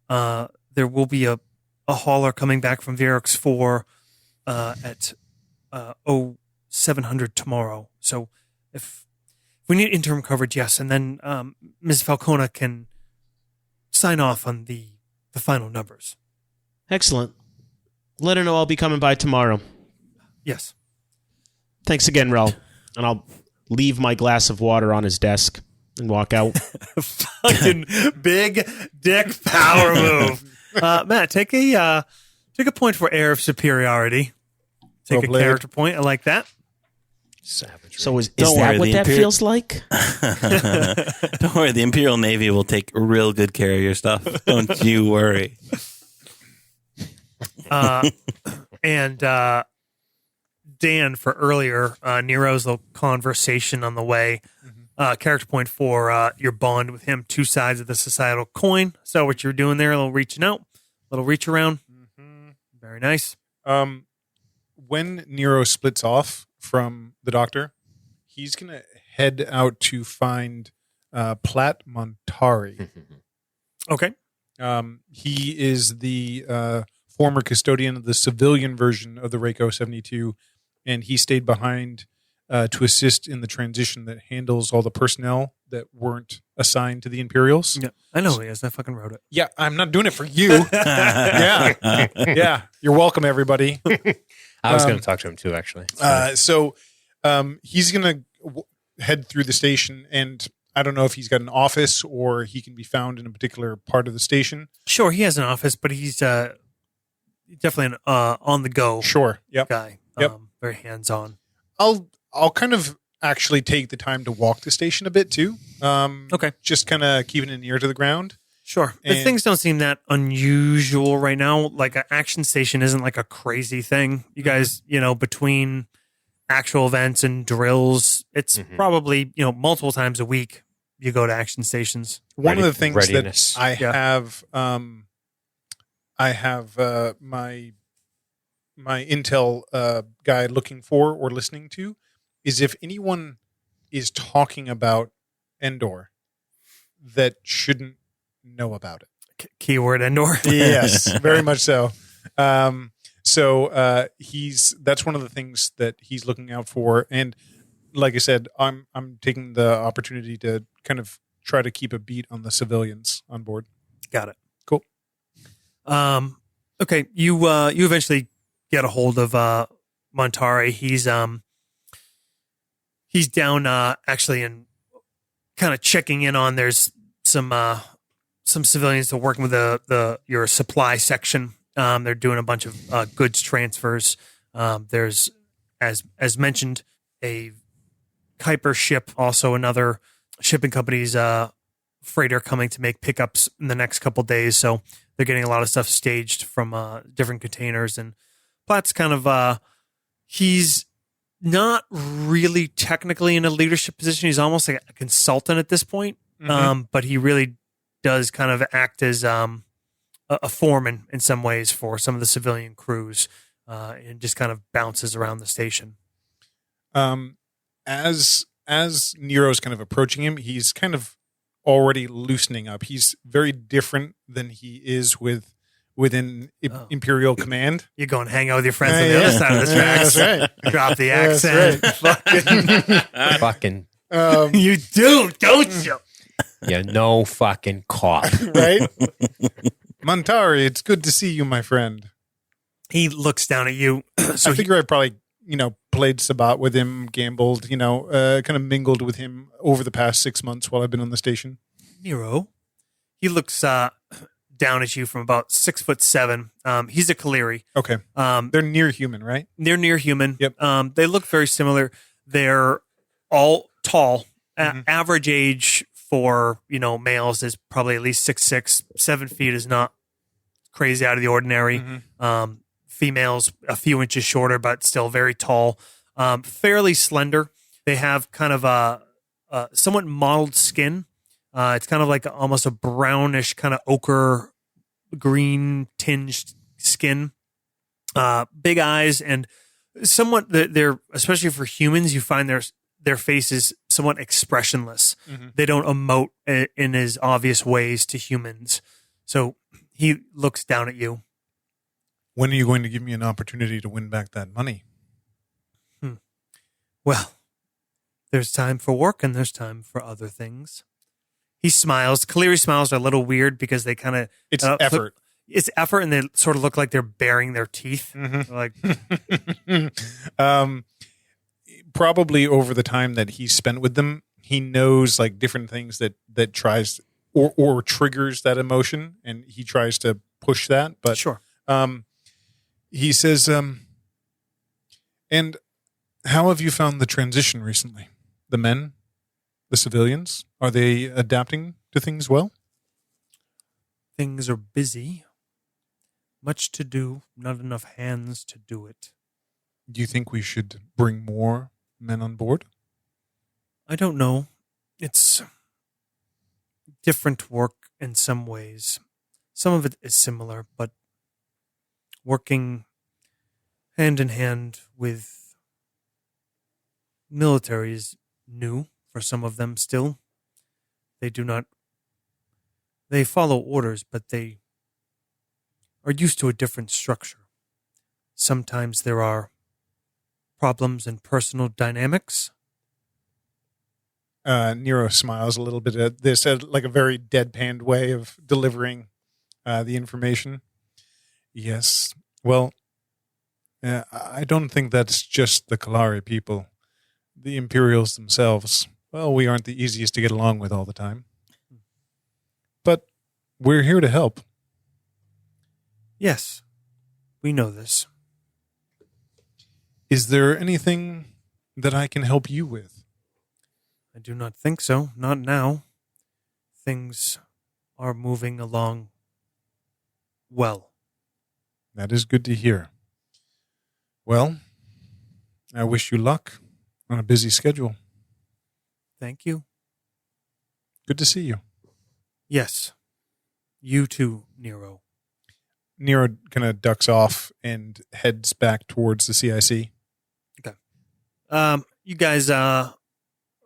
There will be a hauler coming back from Vierax 4 at 0700 tomorrow. So if we need interim coverage, yes, and then Ms. Falcona can sign off on the final numbers. Excellent. Let her know I'll be coming by tomorrow. Yes. Thanks again, Raul. And I'll leave my glass of water on his desk and walk out. Fucking big dick power move. Matt, take a point for air of superiority. Take Well a played. character point. I like that. Savage. So is Don't that worry, what the that Imperial- feels like? Don't worry, the Imperial Navy will take real good care of your stuff. Don't you worry. And Dan, for earlier, Nero's little conversation on the way. Character point for your bond with him, two sides of the societal coin. So what you're doing there, a little reaching out, a little reach around. Very nice. When Nero splits off from the doctor, he's going to head out to find Plat Montari. Okay. He is the former custodian of the civilian version of the Reiko 72, and he stayed behind to assist in the transition that handles all the personnel that weren't assigned to the Imperials. Yeah, I know who he is. I fucking wrote it. Yeah, I'm not doing it for you. Yeah. You're welcome, everybody. I was going to talk to him too, actually. So he's going to head through the station, and I don't know if he's got an office or he can be found in a particular part of the station. Sure, he has an office, but he's definitely an on-the-go Sure. Yep. guy. Yep. Very hands-on. I'll kind of actually take the time to walk the station a bit too. Okay. Just kind of keeping an ear to the ground. Sure. But And- things don't seem that unusual right now. Like an action station isn't like a crazy thing. You guys, between actual events and drills, it's probably, multiple times a week you go to action stations. One of the things readiness. that I Yeah. have my intel guy looking for or listening to is if anyone is talking about Endor that shouldn't know about it. Keyword Endor. Yes, very much so. So that's one of the things that he's looking out for. And like I said, I'm taking the opportunity to kind of try to keep a beat on the civilians on board. Got it. Cool. Okay. You eventually get a hold of Montari. He's down actually and kind of checking in on. There's some civilians that are working with your supply section. They're doing a bunch of goods transfers. There's as mentioned a Kuiper ship, also another shipping company's freighter coming to make pickups in the next couple days. So they're getting a lot of stuff staged from different containers. And Platt's kind of he's not really technically in a leadership position. He's almost like a consultant at this point. But he really does kind of act as a foreman in some ways for some of the civilian crews, and just kind of bounces around the station. As Nero's kind of approaching him, he's kind of already loosening up. He's very different than he is within Imperial Command. You go and hang out with your friends on the other side of the tracks. That's right. Drop the That's accent. Fucking, You do, don't you? yeah, no fucking cop. Right? Montari, it's good to see you, my friend. He looks down at you. So I figure I probably, played Sabat with him, gambled, kind of mingled with him over the past 6 months while I've been on the station. Nero, He looks down at you from about 6'7". He's a Kaleri. Okay. They're near human, right? They're near human. Yep. They look very similar. They're all tall. Average age for males is probably at least 6'6". 7 feet is not crazy out of the ordinary. Females a few inches shorter, but still very tall. Fairly slender. They have kind of a somewhat mottled skin. It's kind of like almost a brownish kind of ochre green tinged skin. Big eyes and somewhat they're especially for humans. You find their faces somewhat expressionless. They don't emote in as obvious ways to humans. So he looks down at you. When are you going to give me an opportunity to win back that money? Well, there's time for work and there's time for other things. He smiles. Kaleri smiles are a little weird because they kind of... It's effort. It's effort and they sort of look like they're baring their teeth. Like, probably over the time that he's spent with them, he knows like different things that tries or triggers that emotion, and he tries to push that. But sure. He says, and how have you found the transition recently? The men, the civilians, are they adapting to things well? Things are busy. Much to do, not enough hands to do it. Do you think we should bring more men on board? I don't know. It's different work in some ways. Some of it is similar, but working hand in hand with military is new for some of them still. They follow orders, but they are used to a different structure. Sometimes there are problems in personal dynamics. Nero smiles a little bit at this, like a very deadpanned way of delivering the information. Yes. Well, I don't think that's just the Kalari people. The Imperials themselves, well, we aren't the easiest to get along with all the time. But we're here to help. Yes, we know this. Is there anything that I can help you with? I do not think so. Not now. Things are moving along well. That is good to hear. Well, I wish you luck on a busy schedule. Thank you. Good to see you. Yes. You too, Nero. Nero kind of ducks off and heads back towards the CIC. Okay. You guys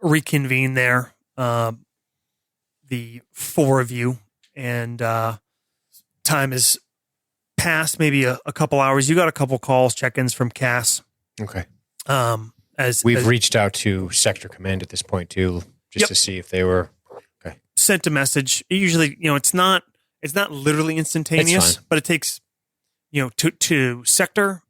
reconvene there. The four of you, and time has passed, maybe a couple hours. You got a couple calls, check-ins from Cass. Okay. As We've reached out to Sector Command at this point too, just to see if they were okay. Sent a message. Usually, it's not literally instantaneous, but it takes, to sector,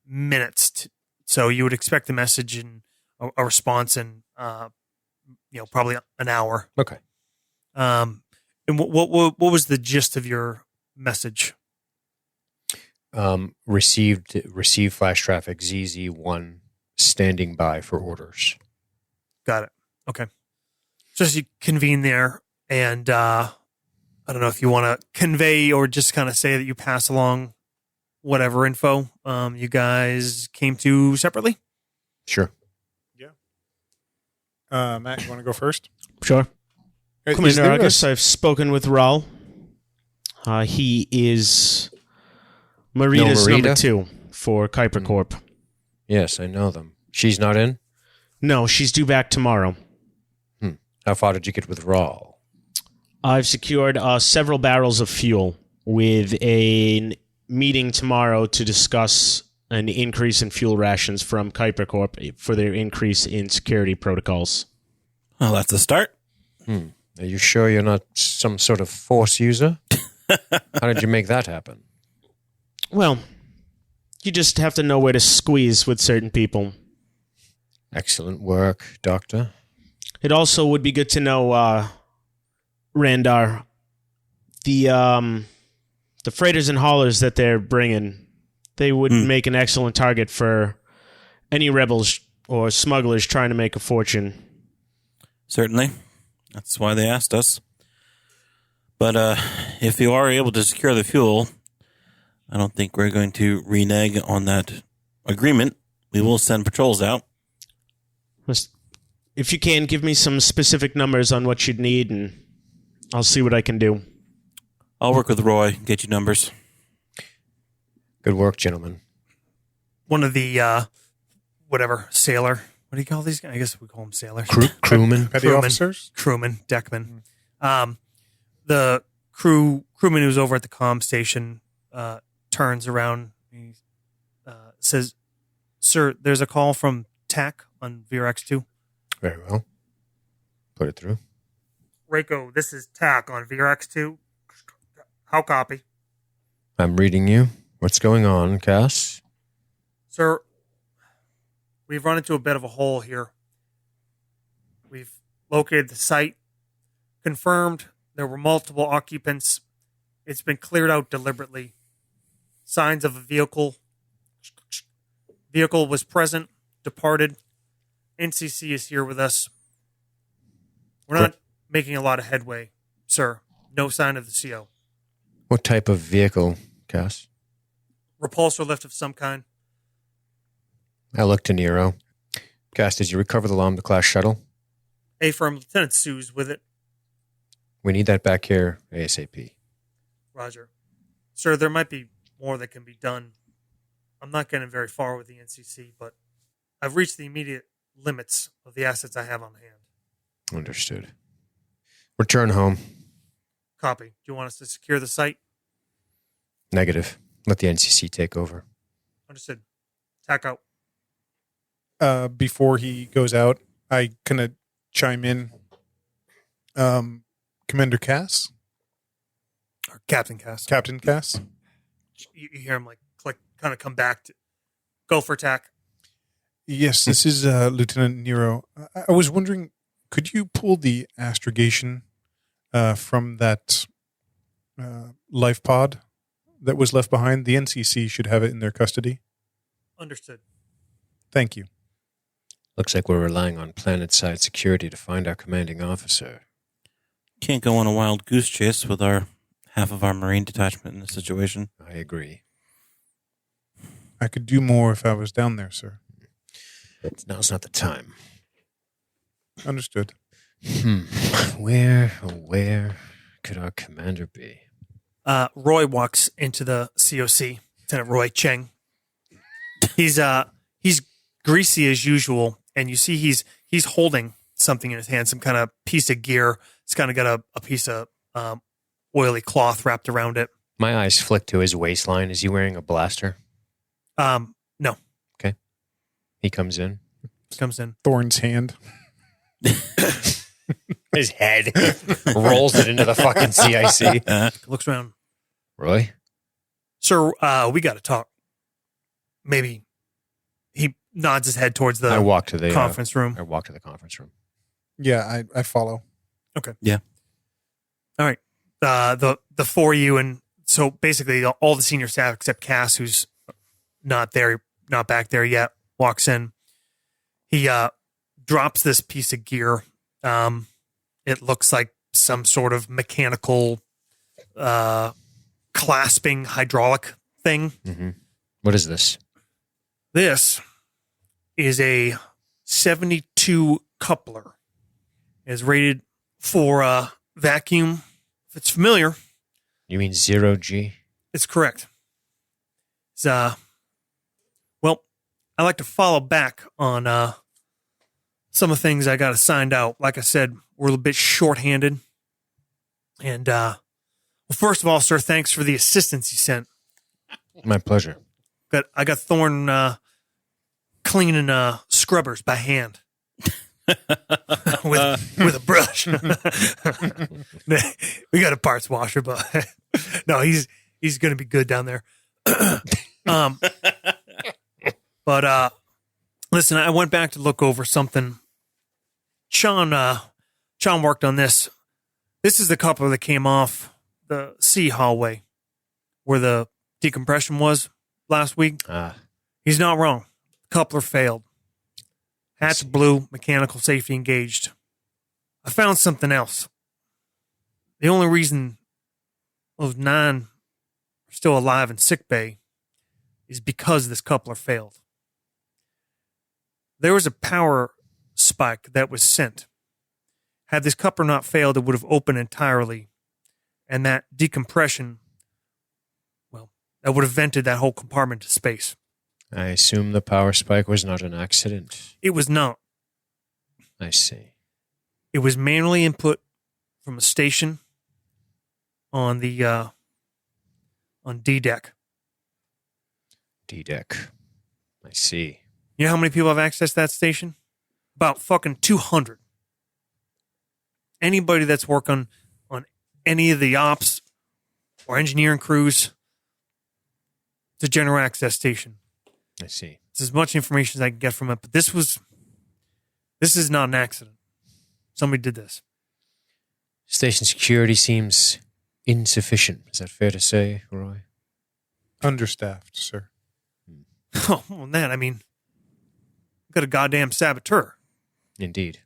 minutes. So you would expect the message and a response in, probably an hour. Okay. And what was the gist of your message? Received flash traffic ZZ1 standing by for orders. Got it. Okay. So as you convene there, and I don't know if you want to convey or just kind of say that you pass along whatever info you guys came to separately. Sure. Yeah. Matt, you want to go first? Sure. Commander Argus, I've spoken with Raul. He is Marita's number 2 for Kuiper Corp. Yes, I know them. She's not in? No, she's due back tomorrow. How far did you get with Raul? I've secured several barrels of fuel with a meeting tomorrow to discuss an increase in fuel rations from Kuiper Corp for their increase in security protocols. Well, that's a start. Are you sure you're not some sort of force user? How did you make that happen? Well, you just have to know where to squeeze with certain people. Excellent work, Doctor. It also would be good to know Randar the freighters and haulers that they're bringing, they would make an excellent target for any rebels or smugglers trying to make a fortune. Certainly. That's why they asked us. But if you are able to secure the fuel, I don't think we're going to renege on that agreement. We will send patrols out. If you can, give me some specific numbers on what you'd need, and I'll see what I can do. I'll work with Roy, get you numbers. Good work, gentlemen. One of the, sailor. What do you call these guys? I guess we call them sailors. Crewmen? Petty officers? Crewman, deckman. The crewman who's over at the comm station turns around and says, "Sir, there's a call from TAC on Vierax 2. Very well. Put it through. Reiko, this is TAC on Vierax 2. How copy? I'm reading you. What's going on, Cass? Sir, we've run into a bit of a hole here. We've located the site, confirmed there were multiple occupants. It's been cleared out deliberately. Signs of a vehicle. Vehicle was present, departed. NCC is here with us. We're not making a lot of headway, sir. No sign of the CO. What type of vehicle, Cass? Repulsor lift of some kind. I look to Nero. Cass, did you recover the Lambda-class shuttle? A-firm, Lieutenant Sue's with it. We need that back here ASAP. Roger. Sir, there might be more that can be done. I'm not getting very far with the NCC, but I've reached the immediate limits of the assets I have on hand. Understood. Return home. Copy. Do you want us to secure the site? Negative. Let the NCC take over. Understood. Tack out. Before he goes out, I kind of chime in. Commander Cass? Or Captain Cass. Captain Cass? You hear him like click, kind of come back to go for tack. Yes, this is Lieutenant Nero. I was wondering, could you pull the astrogation from that life pod that was left behind? The NCC should have it in their custody. Understood. Thank you. Looks like we're relying on planet-side security to find our commanding officer. Can't go on a wild goose chase with our half of our Marine detachment in this situation. I agree. I could do more if I was down there, sir. Now's not the time. Understood. Where could our commander be? Roy walks into the COC. Lieutenant Roy Cheng. He's greasy as usual, and you see he's holding something in his hand, some kind of piece of gear. It's kind of got a piece of oily cloth wrapped around it. My eyes flick to his waistline. Is he wearing a blaster? No. Okay. He comes in. Thorn's hand. His head rolls it into the fucking CIC. Looks around. Roy? Sir, we got to talk. Maybe he nods his head towards the I walk to the conference room. I walk to the conference room. Yeah, I follow. Okay. Yeah. All right. The four of you, and so basically all the senior staff except Cass, who's not back there yet, walks in. He drops this piece of gear. It looks like some sort of mechanical clasping hydraulic thing. Mm-hmm. What is this? This is a 72 coupler. It is rated for vacuum. If it's familiar. You mean 0G? It's correct. It's, well, I like to follow back on some of the things I got assigned out. Like I said, we're a little bit shorthanded. And, well, first of all, sir, thanks for the assistance you sent. My pleasure. I got Thorn cleaning scrubbers by hand. with a brush. We got a parts washer, but no, he's going to be good down there. But listen, I went back to look over something. Sean worked on this. This is the coupler that came off the C hallway where the decompression was last week. He's not wrong. Coupler failed. Hatch blew, mechanical safety engaged. I found something else. The only reason those 9 are still alive in sickbay is because this coupler failed. There was a power spike that was sent. Had this coupler not failed, it would have opened entirely. And that decompression, well, that would have vented that whole compartment to space. I assume the power spike was not an accident. It was not. I see. It was manually input from a station on the on D deck. D deck. I see. You know how many people have access to that station? About fucking 200. Anybody that's working on any of the ops or engineering crews, it's a general access station. I see. It's as much information as I can get from it, but this is not an accident. Somebody did this. Station security seems insufficient. Is that fair to say, Roy? Understaffed, sir. Oh, well, that, I mean, got a goddamn saboteur. Indeed.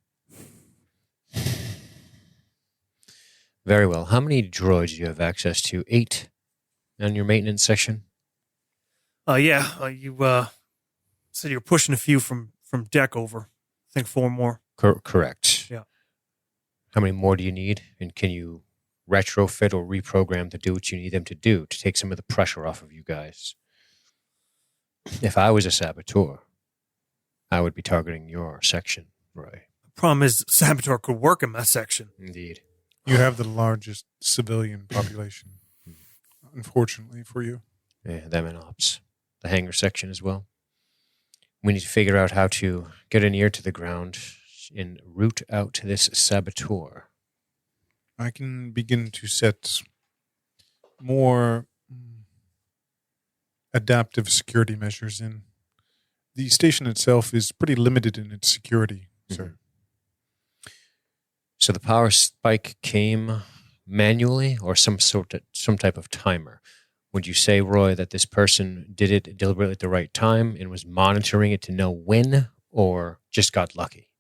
Very well. How many droids do you have access to? 8 on your maintenance section? You said you were pushing a few from deck over. I think 4 more. Correct. Yeah. How many more do you need? And can you retrofit or reprogram to do what you need them to do to take some of the pressure off of you guys? If I was a saboteur, I would be targeting your section, Roy. The problem is saboteur could work in my section. Indeed. You have the largest civilian population, unfortunately for you. Yeah, them and ops. The hangar section as well. We need to figure out how to get an ear to the ground and root out this saboteur. I can begin to set more adaptive security measures in. The station itself is pretty limited in its security, sir. So the power spike came manually or some type of timer? Would you say, Roy, that this person did it deliberately at the right time and was monitoring it to know when, or just got lucky?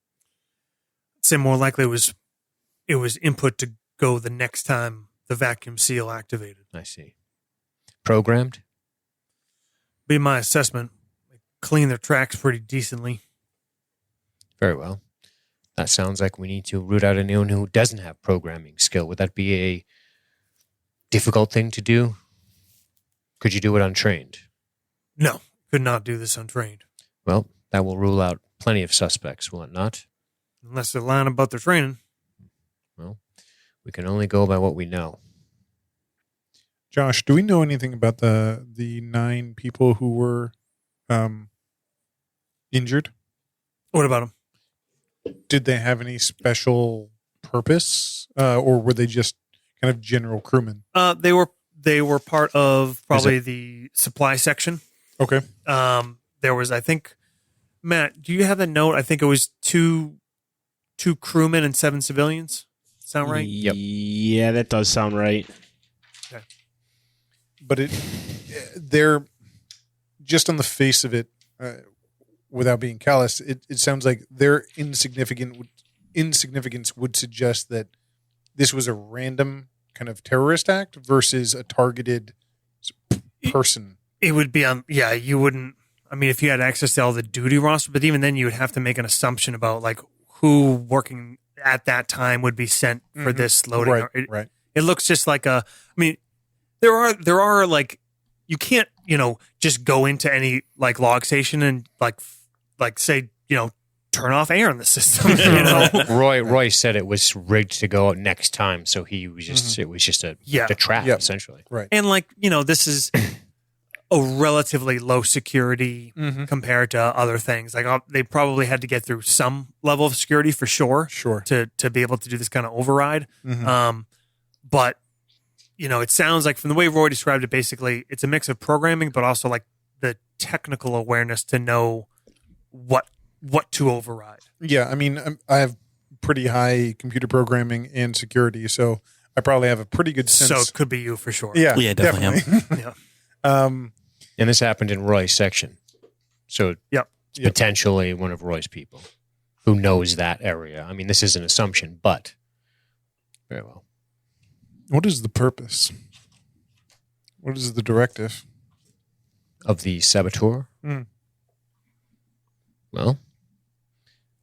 I'd say more likely it was input to go the next time the vacuum seal activated. I see. Programmed? Be my assessment. They clean their tracks pretty decently. Very well. That sounds like we need to root out anyone who doesn't have programming skill. Would that be a difficult thing to do? Could you do it untrained? No, could not do this untrained. Well, that will rule out plenty of suspects, will it not? Unless they're lying about their training. Well, we can only go by what we know. Josh, do we know anything about the 9 people who were injured? What about them? Did they have any special purpose, or were they just kind of general crewmen? They were part of probably the supply section. Okay. There was, I think, Matt, do you have that note? I think it was two crewmen and 7 civilians. Sound right? Yep. Yeah, that does sound right. Okay. But they're just on the face of it, without being callous, it sounds like their insignificance would suggest that this was a random kind of terrorist act versus a targeted person. It would be you wouldn't, I mean, if you had access to all the duty roster, but even then you would have to make an assumption about like who working at that time would be sent for this loading. Right. It looks just like I mean, there are like, you can't, just go into any like log station and like say, turn off air in the system. Roy said it was rigged to go out next time, so he was just it was just a trap essentially. Right. And like, this is a relatively low security compared to other things. Like they probably had to get through some level of security for sure. To be able to do this kind of override. But it sounds like from the way Roy described it, basically it's a mix of programming, but also like the technical awareness to know what to override. Yeah, I mean, I have pretty high computer programming and security, so I probably have a pretty good sense. So it could be you for sure. Yeah, Yeah, definitely Yeah. And this happened in Roy's section. So Yep. it's potentially one of Roy's people who knows that area. I mean, this is an assumption, but very well. What is the purpose? What is the directive? Of the saboteur? Mm. Well,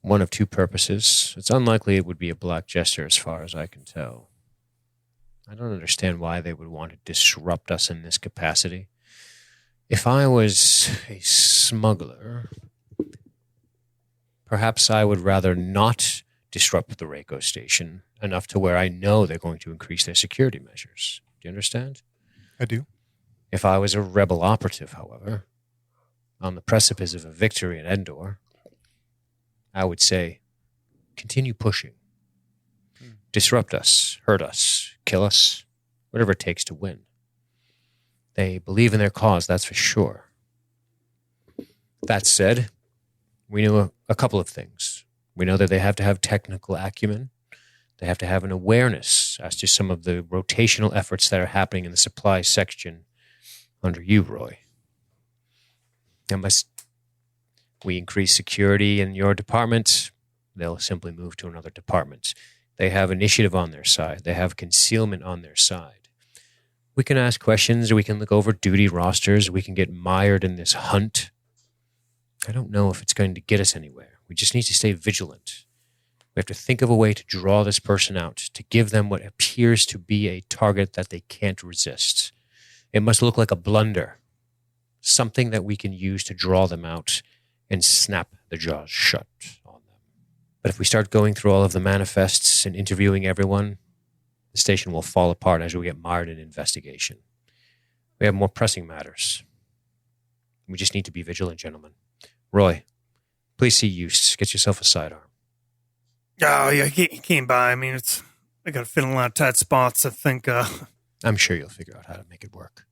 one of two purposes. It's unlikely it would be a black jester as far as I can tell. I don't understand why they would want to disrupt us in this capacity. If I was a smuggler, perhaps I would rather not disrupt the Reiko station enough to where I know they're going to increase their security measures. Do you understand? I do. If I was a rebel operative, however, on the precipice of a victory at Endor, I would say, continue pushing. Disrupt us, hurt us, kill us, whatever it takes to win. They believe in their cause, that's for sure. That said, we know a couple of things. We know that they have to have technical acumen. They have to have an awareness as to some of the rotational efforts that are happening in the supply section under you, Roy. Unless we increase security in your department, they'll simply move to another department. They have initiative on their side. They have concealment on their side. We can ask questions. We can look over duty rosters. We can get mired in this hunt. I don't know if it's going to get us anywhere. We just need to stay vigilant. We have to think of a way to draw this person out, to give them what appears to be a target that they can't resist. It must look like a blunder, something that we can use to draw them out and snap their jaws shut on them. But if we start going through all of the manifests and interviewing everyone, the station will fall apart as we get mired in investigation. We have more pressing matters. We just need to be vigilant, gentlemen. Roy, please see Eustace. Get yourself a sidearm. Oh, yeah, he came by. I mean, I got to fit in a lot of tight spots. I think, I'm sure you'll figure out how to make it work.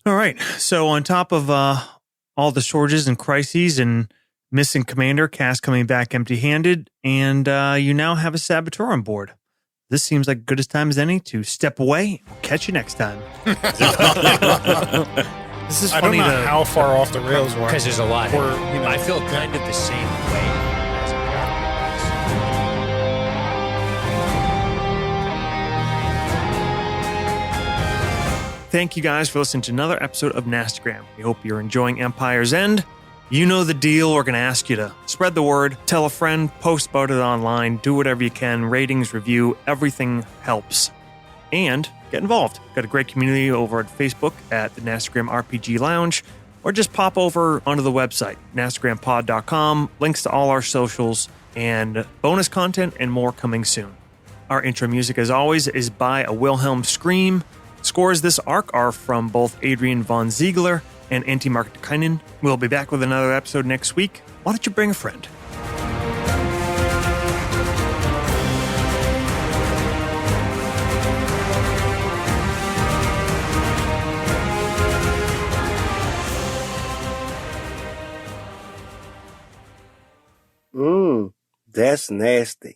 All right. So on top of all the shortages and crises and missing commander, Cass coming back empty-handed, and you now have a saboteur on board. This seems like good as time as any to step away. We'll catch you next time. This is I funny. don't know how far off the rails we're. Because there's a lot. Or, you know, I feel kind of the same way as a Thank you guys for listening to another episode of Nastagram. We hope you're enjoying Empire's End. You know the deal. We're going to ask you to spread the word, tell a friend, post about it online, do whatever you can, ratings, review, everything helps. And get involved. Got a great community over at Facebook at the Nastagram RPG Lounge, or just pop over onto the website, nastagrampod.com, links to all our socials, and bonus content and more coming soon. Our intro music, as always, is by a Wilhelm Scream. Scores this arc are from both Adrian von Ziegler and Antti Marttikainen. We'll be back with another episode next week. Why don't you bring a friend? That's nasty.